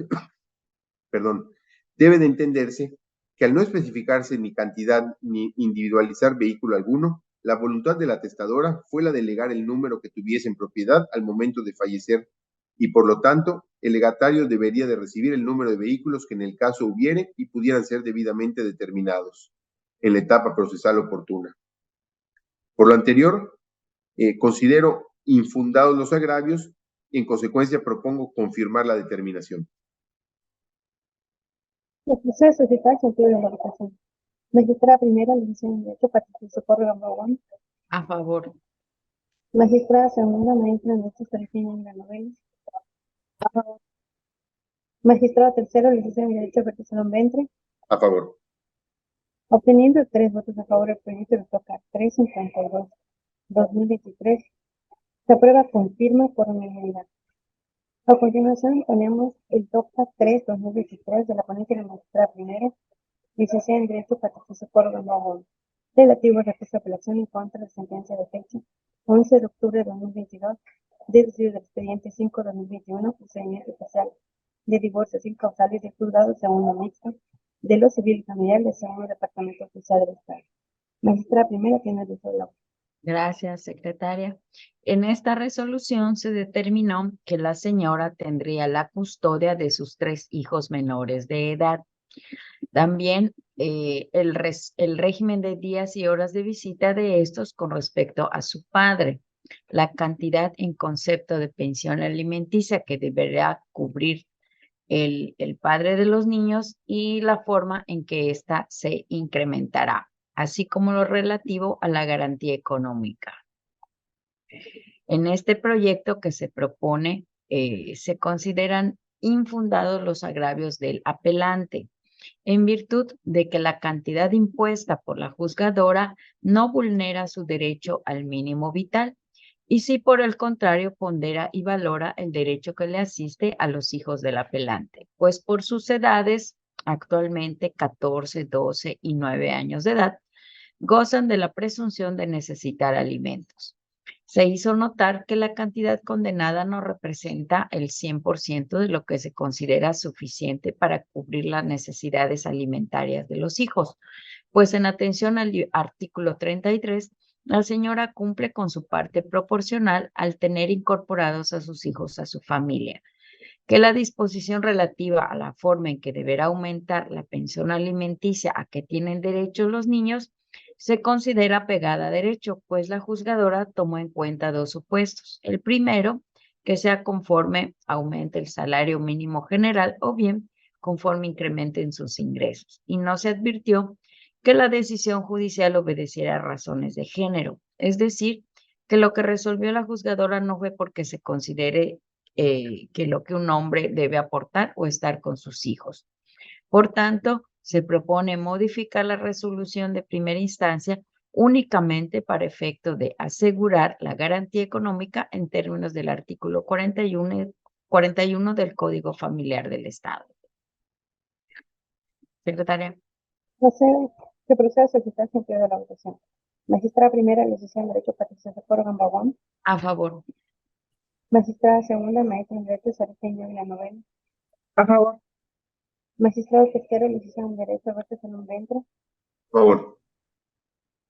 de entenderse que al no especificarse ni cantidad ni individualizar vehículo alguno, la voluntad de la testadora fue la de legar el número que tuviese en propiedad al momento de fallecer y por lo tanto el legatario debería de recibir el número de vehículos que en el caso hubiere y pudieran ser debidamente determinados en la etapa procesal oportuna. Por lo anterior, considero infundados los agravios y en consecuencia propongo confirmar la determinación. El proceso suscitar sentido de la votación. Magistrada primera, licenciada en Derecho, Patricia Socorro Gamboa. A favor. Magistrada segunda, maestra en Derecho, Serafina de la Novela. A favor. Magistrada tercera, licenciada en Derecho, Patricia Ventre. A favor. Obteniendo 3 votos a favor, el proyecto le toca 352/2023. Se aprueba con firma por unanimidad. A continuación ponemos el DOCTA 3/2023 de la ponencia de la magistrada primera, licenciada en Derecho Patricia Socorro Gamboa, relativo a recurso de apelación en contra de sentencia de fecha 11 de octubre de 2022, deducido del expediente 5/2021, procedimiento especial de divorcio sin causales de juzgado segundo mixto de lo civil y familiar del segundo departamento oficial del Estado. Magistrada primera tiene el uso de la voz. Gracias, secretaria. En esta resolución se determinó que la señora tendría la custodia de sus 3 hijos menores de edad. También el régimen de días y horas de visita de estos con respecto a su padre, la cantidad en concepto de pensión alimenticia que deberá cubrir el padre de los niños y la forma en que ésta se incrementará, así como lo relativo a la garantía económica. En este proyecto que se propone, se consideran infundados los agravios del apelante, en virtud de que la cantidad impuesta por la juzgadora no vulnera su derecho al mínimo vital, y si por el contrario pondera y valora el derecho que le asiste a los hijos del apelante, pues por sus edades, actualmente 14, 12 y 9 años de edad, gozan de la presunción de necesitar alimentos. Se hizo notar que la cantidad condenada no representa el 100% de lo que se considera suficiente para cubrir las necesidades alimentarias de los hijos, pues en atención al artículo 33, la señora cumple con su parte proporcional al tener incorporados a sus hijos a su familia, que la disposición relativa a la forma en que deberá aumentar la pensión alimenticia a que tienen derecho los niños se considera pegada a derecho, pues la juzgadora tomó en cuenta 2 supuestos. El primero, que sea conforme aumente el salario mínimo general o bien conforme incrementen sus ingresos. Y no se advirtió que la decisión judicial obedeciera a razones de género, es decir, que lo que resolvió la juzgadora no fue porque se considere que lo que un hombre debe aportar o estar con sus hijos. Por tanto, se propone modificar la resolución de primera instancia únicamente para efecto de asegurar la garantía económica en términos del artículo 41 del Código Familiar del Estado. Secretaria. Procede Se procede a solicitar sentido de la votación. Magistrada primera, licenciada en Derecho, Patricia Socorro Gambagón. A favor. Magistrada segunda, maestra en Derecho, Sargento Villanovela. A favor. Magistrado tercero, licenciado en Derecho, Roberto Salón Ventre. A favor.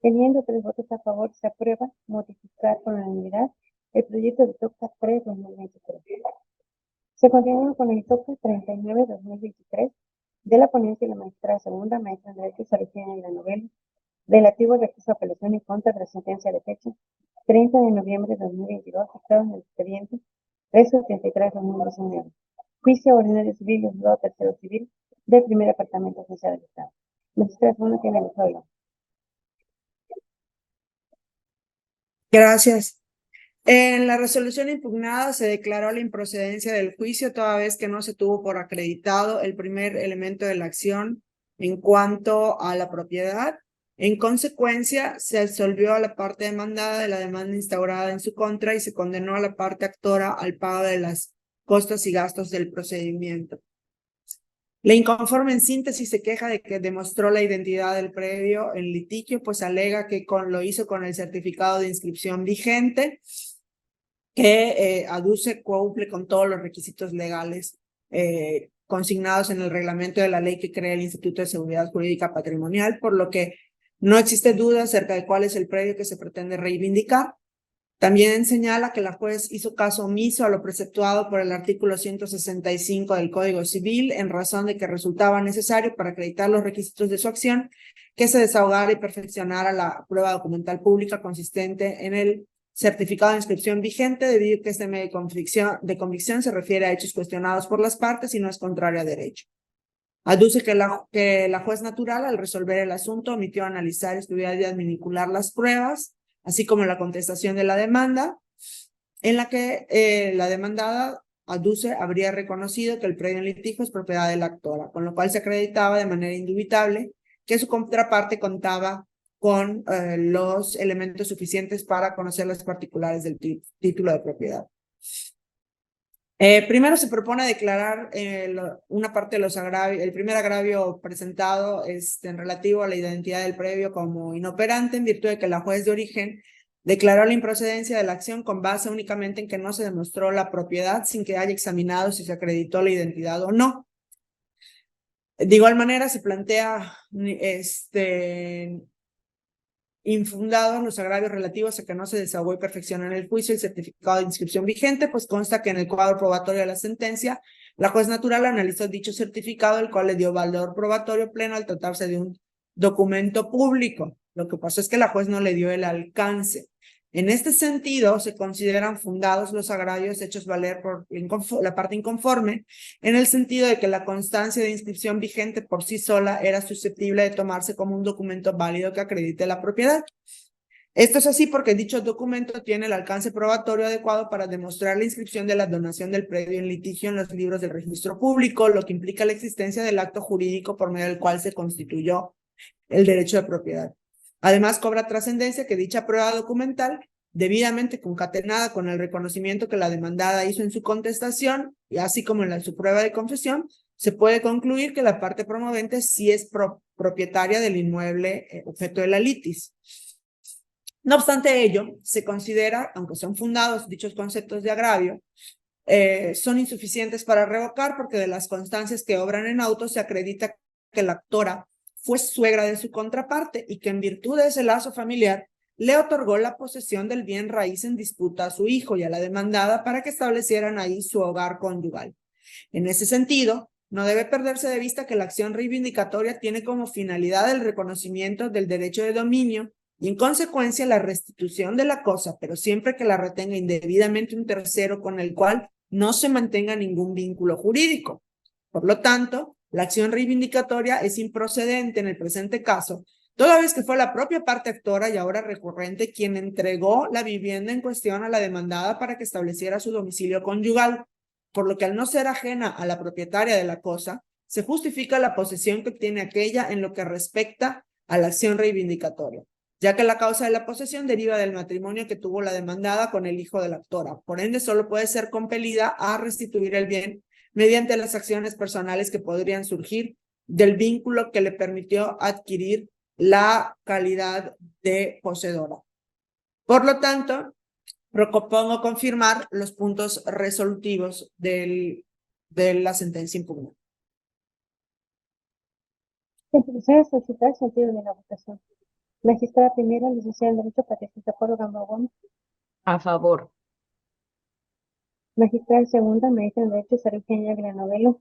Teniendo 3 votos a favor, se aprueba modificar por unanimidad el proyecto de TOCA 3-2023. Se continúa con el TOCA 39-2023 de la ponencia de la magistrada segunda, maestra en Derecho, Sargento Villanovela, relativo al recurso de apelación en contra de la sentencia de fecha 30 de noviembre de 2022, dictado en el expediente 383-2019. Juicio ordinario civil y juzgado tercero civil del primer departamento oficial del Estado. Magistrada segunda tiene el uso de la. Gracias. En la resolución impugnada se declaró la improcedencia del juicio toda vez que no se tuvo por acreditado el primer elemento de la acción en cuanto a la propiedad. En consecuencia, se absolvió a la parte demandada de la demanda instaurada en su contra y se condenó a la parte actora al pago de las costos y gastos del procedimiento. La inconforme en síntesis se queja de que demostró la identidad del previo en litigio, pues alega que lo hizo con el certificado de inscripción vigente, que aduce cumple con todos los requisitos legales consignados en el reglamento de la ley que crea el Instituto de Seguridad Jurídica Patrimonial, por lo que no existe duda acerca de cuál es el previo que se pretende reivindicar. También señala que la juez hizo caso omiso a lo preceptuado por el artículo 165 del Código Civil en razón de que resultaba necesario para acreditar los requisitos de su acción que se desahogara y perfeccionara la prueba documental pública consistente en el certificado de inscripción vigente, debido a que este medio de convicción se refiere a hechos cuestionados por las partes y no es contrario a derecho. Aduce que la juez natural, al resolver el asunto, omitió analizar, estudiar y adminicular las pruebas, así como la contestación de la demanda, en la que la demandada aduce habría reconocido que el predio en litigio es propiedad de la actora, con lo cual se acreditaba de manera indubitable que su contraparte contaba con los elementos suficientes para conocer los particulares del título de propiedad. Primero se propone declarar una parte de los agravios. El primer agravio presentado es en relativo a la identidad del previo como inoperante, en virtud de que la juez de origen declaró la improcedencia de la acción con base únicamente en que no se demostró la propiedad sin que haya examinado si se acreditó la identidad o no. De igual manera se plantea infundados los agravios relativos a que no se desahogó y perfeccionó en el juicio el certificado de inscripción vigente, pues consta que en el cuadro probatorio de la sentencia, la juez natural analizó dicho certificado, el cual le dio valor probatorio pleno al tratarse de un documento público. Lo que pasó es que la juez no le dio el alcance. En este sentido, se consideran fundados los agravios hechos valer por la parte inconforme, en el sentido de que la constancia de inscripción vigente por sí sola era susceptible de tomarse como un documento válido que acredite la propiedad. Esto es así porque dicho documento tiene el alcance probatorio adecuado para demostrar la inscripción de la donación del predio en litigio en los libros del registro público, lo que implica la existencia del acto jurídico por medio del cual se constituyó el derecho de propiedad. Además, cobra trascendencia que dicha prueba documental, debidamente concatenada con el reconocimiento que la demandada hizo en su contestación, y así como en su prueba de confesión, se puede concluir que la parte promovente sí es propietaria del inmueble objeto de la litis. No obstante ello, se considera, aunque son fundados dichos conceptos de agravio, son insuficientes para revocar porque de las constancias que obran en auto se acredita que la actora fue suegra de su contraparte y que en virtud de ese lazo familiar le otorgó la posesión del bien raíz en disputa a su hijo y a la demandada para que establecieran ahí su hogar conyugal. En ese sentido, no debe perderse de vista que la acción reivindicatoria tiene como finalidad el reconocimiento del derecho de dominio y en consecuencia la restitución de la cosa, pero siempre que la retenga indebidamente un tercero con el cual no se mantenga ningún vínculo jurídico. Por lo tanto, la acción reivindicatoria es improcedente en el presente caso, toda vez que fue la propia parte actora y ahora recurrente quien entregó la vivienda en cuestión a la demandada para que estableciera su domicilio conyugal, por lo que al no ser ajena a la propietaria de la cosa, se justifica la posesión que tiene aquella en lo que respecta a la acción reivindicatoria, ya que la causa de la posesión deriva del matrimonio que tuvo la demandada con el hijo de la actora. Por ende, solo puede ser compelida a restituir el bien mediante las acciones personales que podrían surgir del vínculo que le permitió adquirir la calidad de poseedora. Por lo tanto, propongo confirmar los puntos resolutivos de la sentencia impugnada. Se procede a solicitar el sentido de la votación. Magistrada primera, licenciada en Derecho, Patricia Socorro Gamboa. A favor. Magistrada segunda, maestra en Derecho, Sara Eugenia Villanovelo.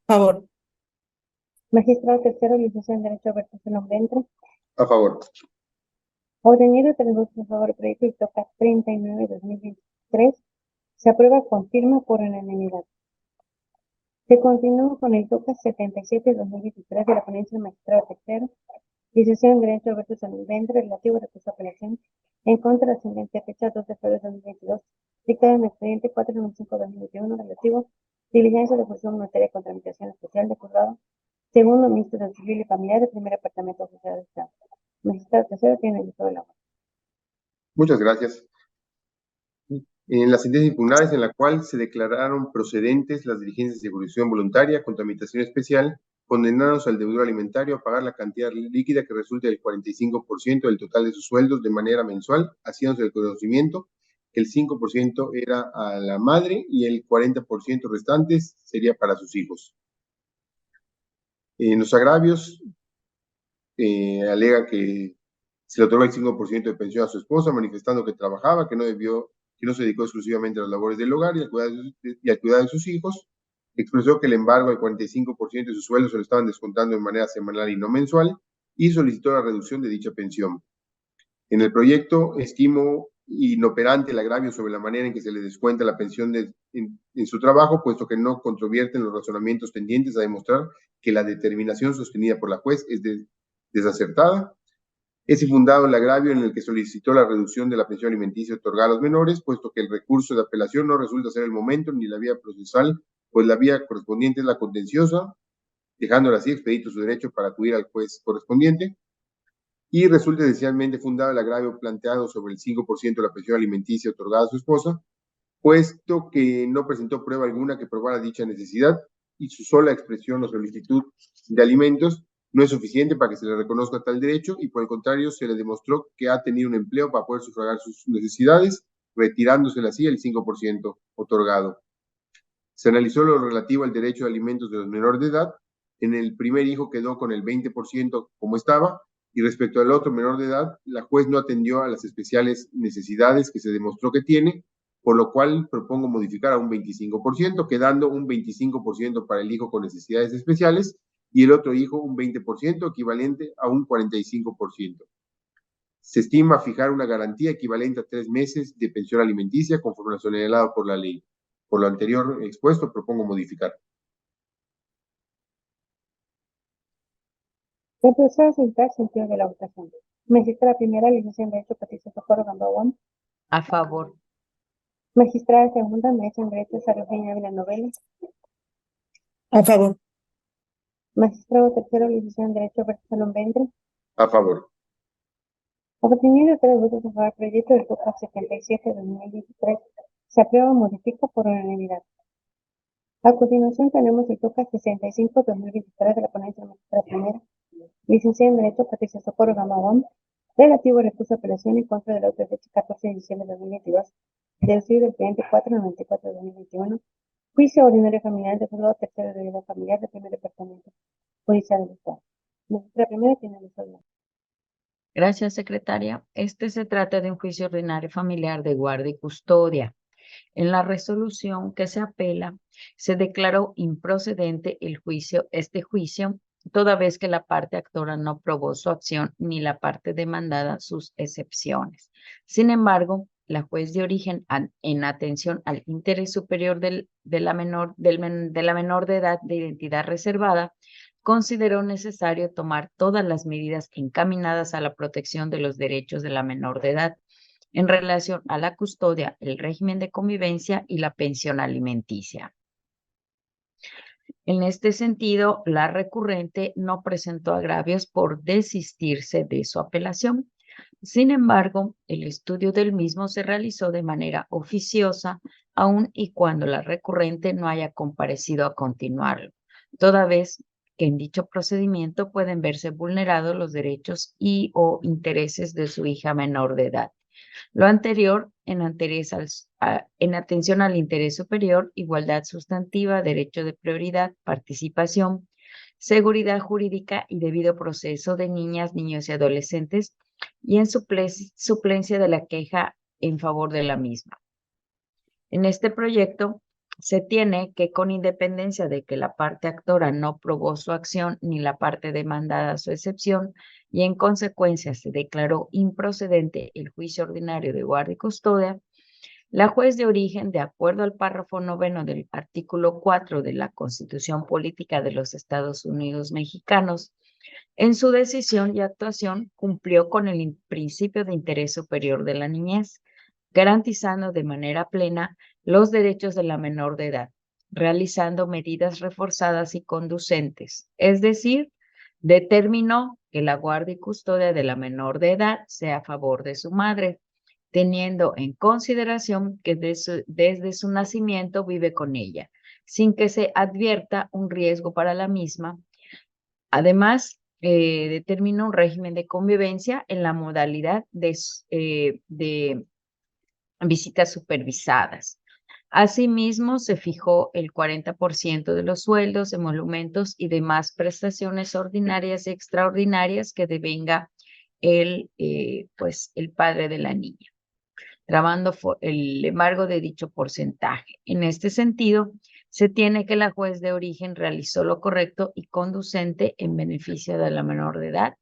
A favor. Magistrado tercero, licenciado en Derecho, Alberto Solón Ventre. A favor. Ordenido 3 votos a favor, proyecto y toca 39/2023. Se aprueba con firma por unanimidad. Se continúa con el TOCA 77/2023 de la ponencia del magistrado tercero, licenciado en Derecho Alberto Solón Ventre, relativo a recurso de apelación en contra de la sentencia fecha 2 de febrero de 2022, dictada en el expediente 495/2021, relativo diligencia de fusión en materia con tramitación especial de juzgado, segundo ministro de Civil y Familiar del primer departamento oficial de Estado. Magistrado tercero tiene el uso de la voz. Muchas gracias. En la sentencia impugnada es en la cual se declararon procedentes las diligencias de ejecución voluntaria con tramitación especial, condenados al deudor alimentario a pagar la cantidad líquida que resulte del 45% del total de sus sueldos de manera mensual, haciéndose el conocimiento que el 5% era a la madre y el 40% restantes sería para sus hijos. En los agravios, alega que se le otorgó el 5% de pensión a su esposa, manifestando que trabajaba, que no se dedicó exclusivamente a las labores del hogar y al cuidado de sus hijos. Expresó que el embargo del 45% de sus sueldos se lo estaban descontando de manera semanal y no mensual, y solicitó la reducción de dicha pensión. En el proyecto estimo inoperante el agravio sobre la manera en que se le descuenta la pensión en su trabajo, puesto que no controvierten los razonamientos tendientes a demostrar que la determinación sostenida por la juez es desacertada. Es infundado el agravio en el que solicitó la reducción de la pensión alimenticia otorgada a los menores, puesto que el recurso de apelación no resulta ser el momento ni la vía procesal, pues la vía correspondiente es la contenciosa, dejándola así expedito su derecho para acudir al juez correspondiente. Y resulta esencialmente fundado el agravio planteado sobre el 5% de la pensión alimenticia otorgada a su esposa, puesto que no presentó prueba alguna que probara dicha necesidad y su sola expresión o solicitud de alimentos no es suficiente para que se le reconozca tal derecho, y por el contrario se le demostró que ha tenido un empleo para poder sufragar sus necesidades, retirándosele así el 5% otorgado. Se analizó lo relativo al derecho de alimentos de los menores de edad. En el primer hijo quedó con el 20% como estaba, y respecto al otro menor de edad, la juez no atendió a las especiales necesidades que se demostró que tiene, por lo cual propongo modificar a un 25%, quedando un 25% para el hijo con necesidades especiales y el otro hijo un 20%, equivalente a un 45%. Se estima fijar una garantía equivalente a 3 meses de pensión alimenticia conforme a lo señalado por la ley. Por lo anterior expuesto, propongo modificar. Se procede a solicitar el sentido de la votación. Magistrada primera, licenciada en Derecho, Patricia Socorro Gamboa. A favor. Magistrada segunda, maestra en Derecho, Sara Eugenia Villanovelo. A favor. Magistrado tercero, licenciado en Derecho, Alberto Solón Ventre. A favor. Obtenido 3 votos a favor, proyecto del TOCA 77/2023 se aprueba o modifica por unanimidad. A continuación tenemos el TOCA 65/2023 de la ponencia de magistrada primera, licenciada en Derecho, Patricia Socorro Gamboa, relativo al recurso de apelación en contra de la otra fecha 14 de diciembre de 2022, deducido del expediente 494/2021, juicio ordinario familiar de juzgado tercero de unidad familiar del primer departamento judicial del Estado. Magistrada primera tiene el uso de la voz. Gracias, secretaria. Se trata de un juicio ordinario familiar de guardia y custodia. En la resolución que se apela, se declaró improcedente este juicio, toda vez que la parte actora no probó su acción ni la parte demandada sus excepciones. Sin embargo, la juez de origen, en atención al interés superior de la menor de edad de identidad reservada, consideró necesario tomar todas las medidas encaminadas a la protección de los derechos de la menor de edad en relación a la custodia, el régimen de convivencia y la pensión alimenticia. En este sentido, la recurrente no presentó agravios por desistirse de su apelación. Sin embargo, el estudio del mismo se realizó de manera oficiosa, aun y cuando la recurrente no haya comparecido a continuarlo, toda vez que en dicho procedimiento pueden verse vulnerados los derechos y o intereses de su hija menor de edad. Lo anterior en atención al interés superior, igualdad sustantiva, derecho de prioridad, participación, seguridad jurídica y debido proceso de niñas, niños y adolescentes, y en suplencia de la queja en favor de la misma. En este proyecto se tiene que, con independencia de que la parte actora no probó su acción ni la parte demandada su excepción, y en consecuencia se declaró improcedente el juicio ordinario de guardia y custodia, la juez de origen, de acuerdo al párrafo 9 del artículo 4 de la Constitución Política de los Estados Unidos Mexicanos, en su decisión y actuación cumplió con el principio de interés superior de la niñez, garantizando de manera plena los derechos de la menor de edad, realizando medidas reforzadas y conducentes, es decir, determinó que la guardia y custodia de la menor de edad sea a favor de su madre, teniendo en consideración que desde su nacimiento vive con ella, sin que se advierta un riesgo para la misma. Además, determina un régimen de convivencia en la modalidad de visitas supervisadas. Asimismo, se fijó el 40% de los sueldos, emolumentos y demás prestaciones ordinarias y extraordinarias que devenga el padre de la niña, trabando el embargo de dicho porcentaje. En este sentido, se tiene que la juez de origen realizó lo correcto y conducente en beneficio de la menor de edad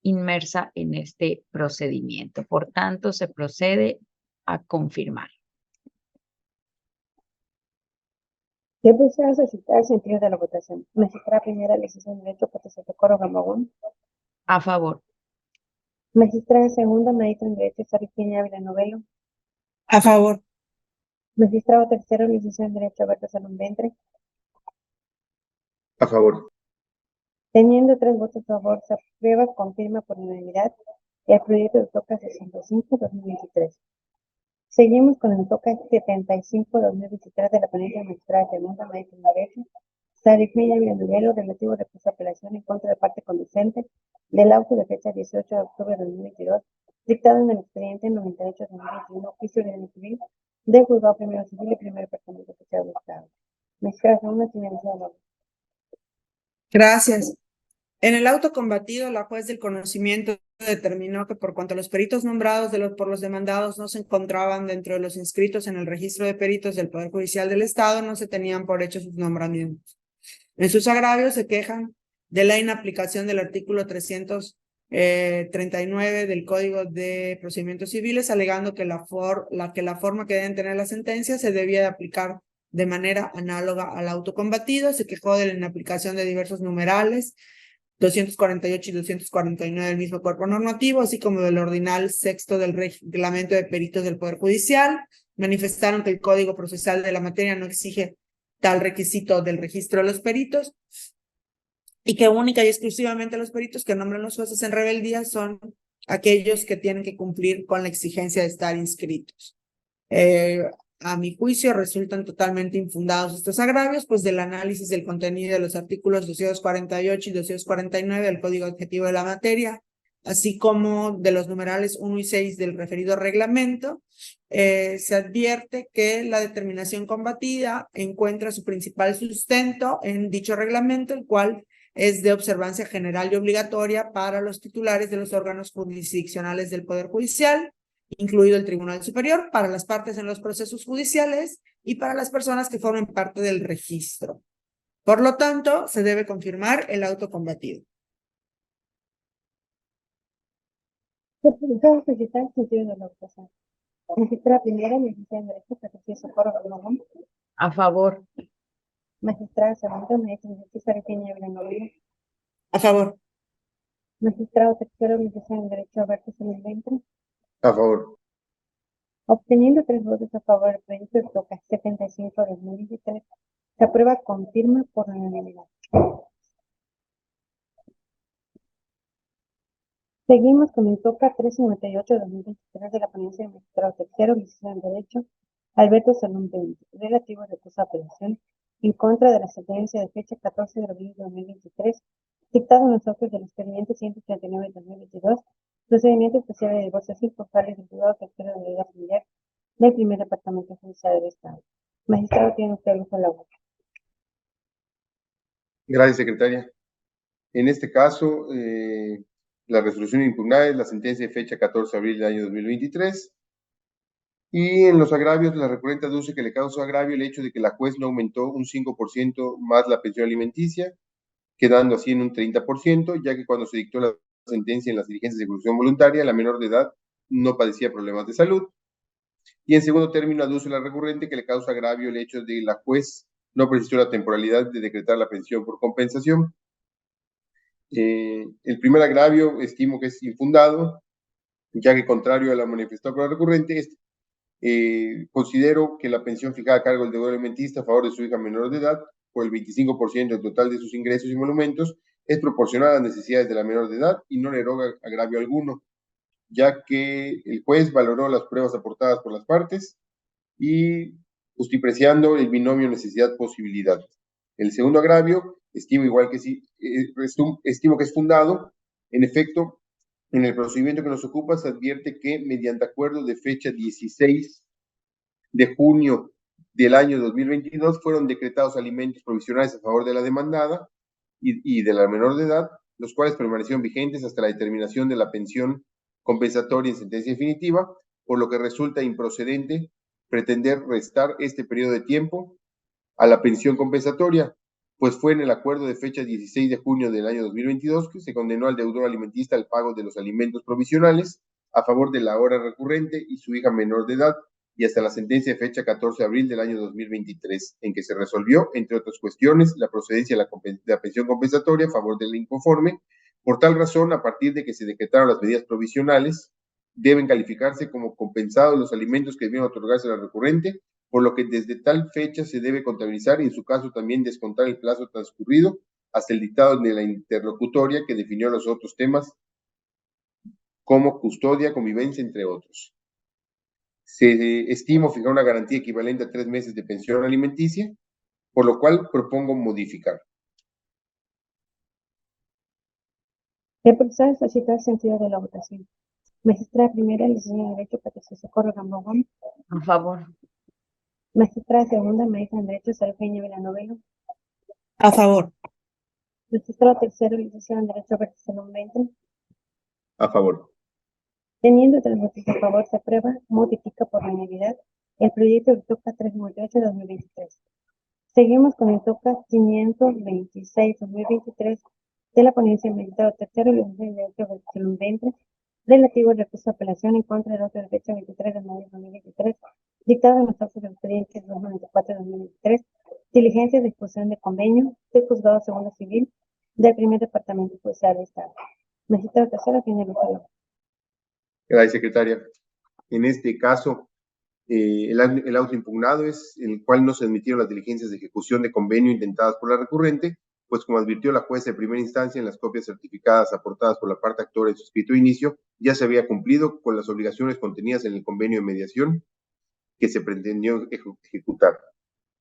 inmersa en este procedimiento. Por tanto, se procede a confirmar. ¿Qué procede a citar el sentido de la votación? Magistrada primera, licenciada en Derecho, Patricia Socorro Gamagún. A favor. Magistrada segunda, maestra en Derecho, Sara Piña Ávila Novelo. A favor. Magistrado tercero, licenciado en Derecho, Alberto Salón Ventre. A favor. Teniendo 3 votos a favor, se aprueba, confirma por unanimidad el proyecto de TOCA 65-2023. Seguimos con el TOCA 75-2023 de la ponencia magistrada segunda, maestra en Derecho, Sara Piña Ávila Novelo, relativo a recurso de apelación en contra de parte conducente del auto de fecha 18 de octubre de 2022, dictado en el expediente 98-2021, juicio de civil del juzgado primero civil y primer departamento oficial del Estado. Magistrada segunda, tiene la. Gracias. En el auto combatido, la juez del conocimiento determinó que por cuanto los peritos nombrados por los demandados no se encontraban dentro de los inscritos en el registro de peritos del Poder Judicial del Estado, no se tenían por hecho sus nombramientos. En sus agravios se quejan de la inaplicación del artículo 339 del Código de Procedimientos Civiles, alegando que la forma que deben tener las sentencias se debía de aplicar de manera análoga al auto combatido. Se quejó de la inaplicación de diversos numerales 248 y 249 del mismo cuerpo normativo, así como del ordinal sexto del reglamento de peritos del Poder Judicial. Manifestaron que el Código Procesal de la materia no exige tal requisito del registro de los peritos y que única y exclusivamente los peritos que nombran los jueces en rebeldía son aquellos que tienen que cumplir con la exigencia de estar inscritos. A mi juicio, resultan totalmente infundados estos agravios, pues del análisis del contenido de los artículos 248 y 249 del Código Objetivo de la Materia, así como de los numerales 1 y 6 del referido reglamento, se advierte que la determinación combatida encuentra su principal sustento en dicho reglamento, el cual es de observancia general y obligatoria para los titulares de los órganos jurisdiccionales del Poder Judicial, incluido el Tribunal Superior, para las partes en los procesos judiciales y para las personas que formen parte del registro. Por lo tanto, se debe confirmar el auto combatido. Debo solicitar el sentido de la votación. Magistrada primera, licenciada en Derecho, Patricia Socorro Gamagún. A favor. Magistrada segunda, maestra en Derecho, Sara Piña Ávila Novelo. A favor. Magistrado tercero, licenciado en Derecho, Alberto Salón Ventre. A favor. Obteniendo 3 votos a favor, el proyecto de TOCA 75-2023 se aprueba, confirma por unanimidad. Seguimos con el TOCA 358-2023 de la ponencia del magistrado tercero, licenciado en Derecho, Alberto Salón Ventre, relativo a recurso de apelación en contra de la sentencia de fecha 14 de abril de 2023, dictada en los autos del expediente 139 de 2022, procedimiento especial de divorcio sin culpables del juzgado tercero de la unidad familiar del primer departamento judicial del Estado. Magistrado, tiene usted el uso de la voz. Gracias, secretaria. En este caso, la resolución impugnada es la sentencia de fecha 14 de abril del año 2023. Y en los agravios, la recurrente aduce que le causa agravio el hecho de que la juez no aumentó un 5% más la pensión alimenticia, quedando así en un 30%, ya que cuando se dictó la sentencia en las diligencias de ejecución voluntaria, la menor de edad no padecía problemas de salud. Y en segundo término, aduce la recurrente que le causa agravio el hecho de que la juez no precisó la temporalidad de decretar la pensión por compensación. El primer agravio estimo que es infundado, ya que contrario a la manifestada por la recurrente, considero que la pensión fijada a cargo del deudor alimentista a favor de su hija menor de edad, por el 25% del total de sus ingresos y emolumentos, es proporcional a las necesidades de la menor de edad y no le eroga agravio alguno, ya que el juez valoró las pruebas aportadas por las partes y justipreciando el binomio necesidad-posibilidad. El segundo agravio, estimo igual que estimo que es fundado. En efecto, en el procedimiento que nos ocupa se advierte que mediante acuerdo de fecha 16 de junio del año 2022 fueron decretados alimentos provisionales a favor de la demandada y de la menor de edad, los cuales permanecieron vigentes hasta la determinación de la pensión compensatoria en sentencia definitiva, por lo que resulta improcedente pretender restar este periodo de tiempo a la pensión compensatoria, pues fue en el acuerdo de fecha 16 de junio del año 2022 que se condenó al deudor alimentista al pago de los alimentos provisionales a favor de la hora recurrente y su hija menor de edad, y hasta la sentencia de fecha 14 de abril del año 2023, en que se resolvió, entre otras cuestiones, la procedencia de la pensión compensatoria a favor del inconforme. Por tal razón, a partir de que se decretaron las medidas provisionales, deben calificarse como compensados los alimentos que debieron otorgarse a la recurrente, por lo que desde tal fecha se debe contabilizar y en su caso también descontar el plazo transcurrido hasta el dictado de la interlocutoria que definió los otros temas como custodia, convivencia, entre otros. Se estima fijar una garantía equivalente a 3 meses de pensión alimenticia, por lo cual propongo modificar. El profesor solicita el sentido de la votación. Magistrada primera, licenciada en Derecho, Patricia Socorro Gamboa. A favor. Magistrada segunda, maestra en Derecho, Serafina Villanovelo. A favor. Magistrado tercero, licenciado en Derecho, Berta Ventre. A favor. Teniendo 3 votos a favor, se aprueba, modifica por unanimidad el proyecto de TOCA 398-2023. Seguimos con el TOCA 526-2023 de la ponencia del magistrado tercero, licenciado en Derecho, Berta Ventre, relativo al recurso de apelación en contra del otro de fecha 23 de mayo de 2023, dictado en los autos de expedientes 294 de 2023, diligencias de ejecución de convenio del juzgado segundo civil del primer departamento judicial del Estado. Magistrado tercero, tiene el uso. Gracias, secretaria. En este caso, el auto impugnado es el cual no se admitieron las diligencias de ejecución de convenio intentadas por la recurrente, pues como advirtió la jueza de primera instancia en las copias certificadas aportadas por la parte actora en su escrito de inicio, ya se había cumplido con las obligaciones contenidas en el convenio de mediación que se pretendió ejecutar.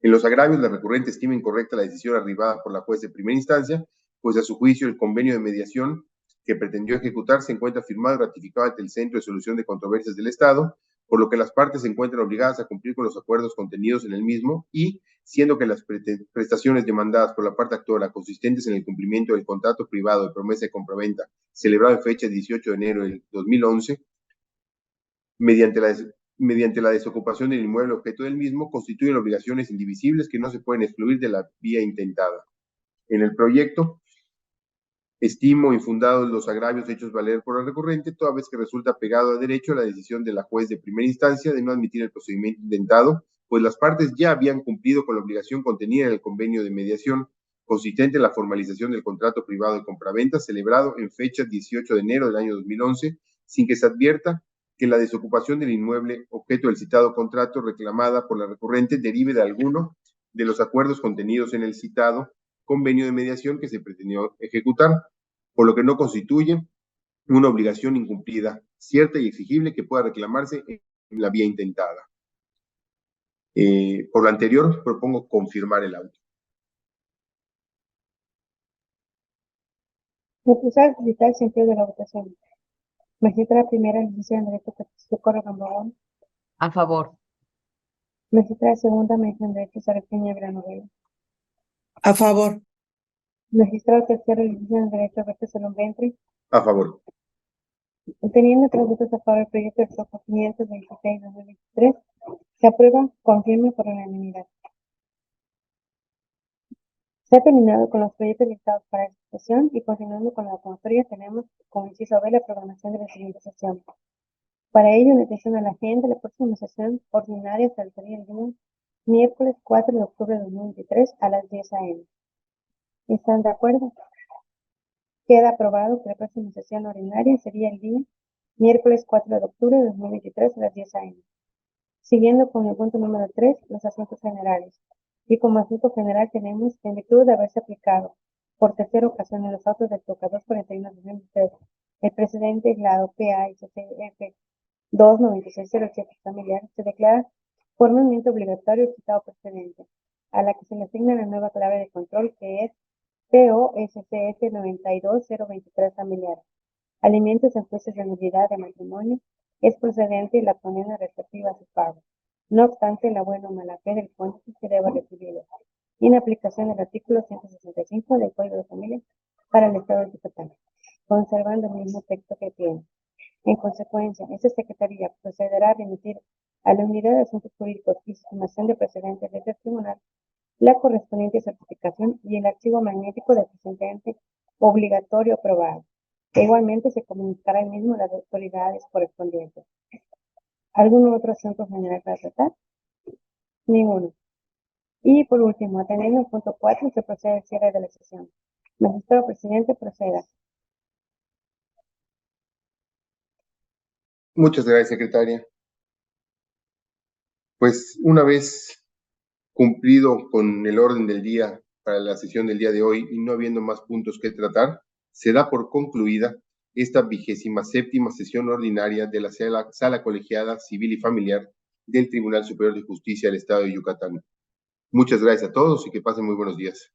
En los agravios, la recurrente estima incorrecta la decisión arribada por la jueza de primera instancia, pues a su juicio el convenio de mediación que pretendió ejecutar se encuentra firmado y ratificado ante el Centro de Solución de Controversias del Estado, por lo que las partes se encuentran obligadas a cumplir con los acuerdos contenidos en el mismo y, siendo que las prestaciones demandadas por la parte actora consistentes en el cumplimiento del contrato privado de promesa de compraventa celebrado en fecha 18 de enero del 2011, mediante la desocupación del inmueble objeto del mismo, constituyen obligaciones indivisibles que no se pueden excluir de la vía intentada. En el proyecto, estimo infundados los agravios hechos valer por la recurrente, toda vez que resulta pegado a derecho la decisión de la juez de primera instancia de no admitir el procedimiento intentado, pues las partes ya habían cumplido con la obligación contenida en el convenio de mediación, consistente en la formalización del contrato privado de compraventa celebrado en fecha 18 de enero del año 2011, sin que se advierta que la desocupación del inmueble objeto del citado contrato reclamada por la recurrente derive de alguno de los acuerdos contenidos en el citado convenio de mediación que se pretendió ejecutar, por lo que no constituye una obligación incumplida, cierta y exigible que pueda reclamarse en la vía intentada. Por lo anterior, propongo confirmar el auto. Empezar a visitar el sentido de la votación. Magistrada primera, licenciada en Derecho, Socorro Gamboa. A favor. Magistrada segunda, maestra en Derecho, Sara Peña Granovela. A favor. Magistrado tercero, licenciada en Derecho, Alberto Salón Ventre. A favor. Teniendo 3 votos a favor del proyecto del PROCO 526-2023, se aprueba con firme por unanimidad. Se ha terminado con los proyectos listados para esta sesión y continuando con la convocatoria tenemos como inciso B la programación de la siguiente sesión. Para ello, en atención a la agenda, la próxima sesión ordinaria se realizaría el día miércoles 4 de octubre de 2023 a las 10 a.m. ¿Están de acuerdo? Queda aprobado que la próxima sesión ordinaria sería el día miércoles 4 de octubre de 2023 a las 10 a.m. Siguiendo con el punto número 3, los asuntos generales. Y como asunto general tenemos que en virtud de haberse aplicado por tercera ocasión en los autos del TOCA 241 de 2003, el precedente aislado PAICCF 29607 familiar, se declara formalmente obligatorio el citado precedente, a la que se le asigna la nueva clave de control que es POSCS 92023 familiar. Alimentos en juicios de nulidad de matrimonio, es procedente la condena respectiva a su pago. No obstante, la buena o mala fe del cónyuge que deba recibirlo. Y en aplicación del artículo 165 del Código de Familia para el Estado de Yucatán, conservando el mismo texto que tiene. En consecuencia, esta Secretaría procederá a remitir a la Unidad de Asuntos Jurídicos y Sumación de Precedentes de este tribunal la correspondiente certificación y el archivo magnético del precedente obligatorio aprobado. Igualmente se comunicará el mismo a las autoridades correspondientes. ¿Algún otro asunto general para tratar? Ninguno. Y por último, atendiendo el punto 4, se procede al cierre de la sesión. Magistrado presidente, proceda. Muchas gracias, secretaria. Pues una vez cumplido con el orden del día para la sesión del día de hoy y no habiendo más puntos que tratar, se da por concluida esta 27ª sesión ordinaria de la Sala Colegiada Civil y Familiar del Tribunal Superior de Justicia del Estado de Yucatán. Muchas gracias a todos y que pasen muy buenos días.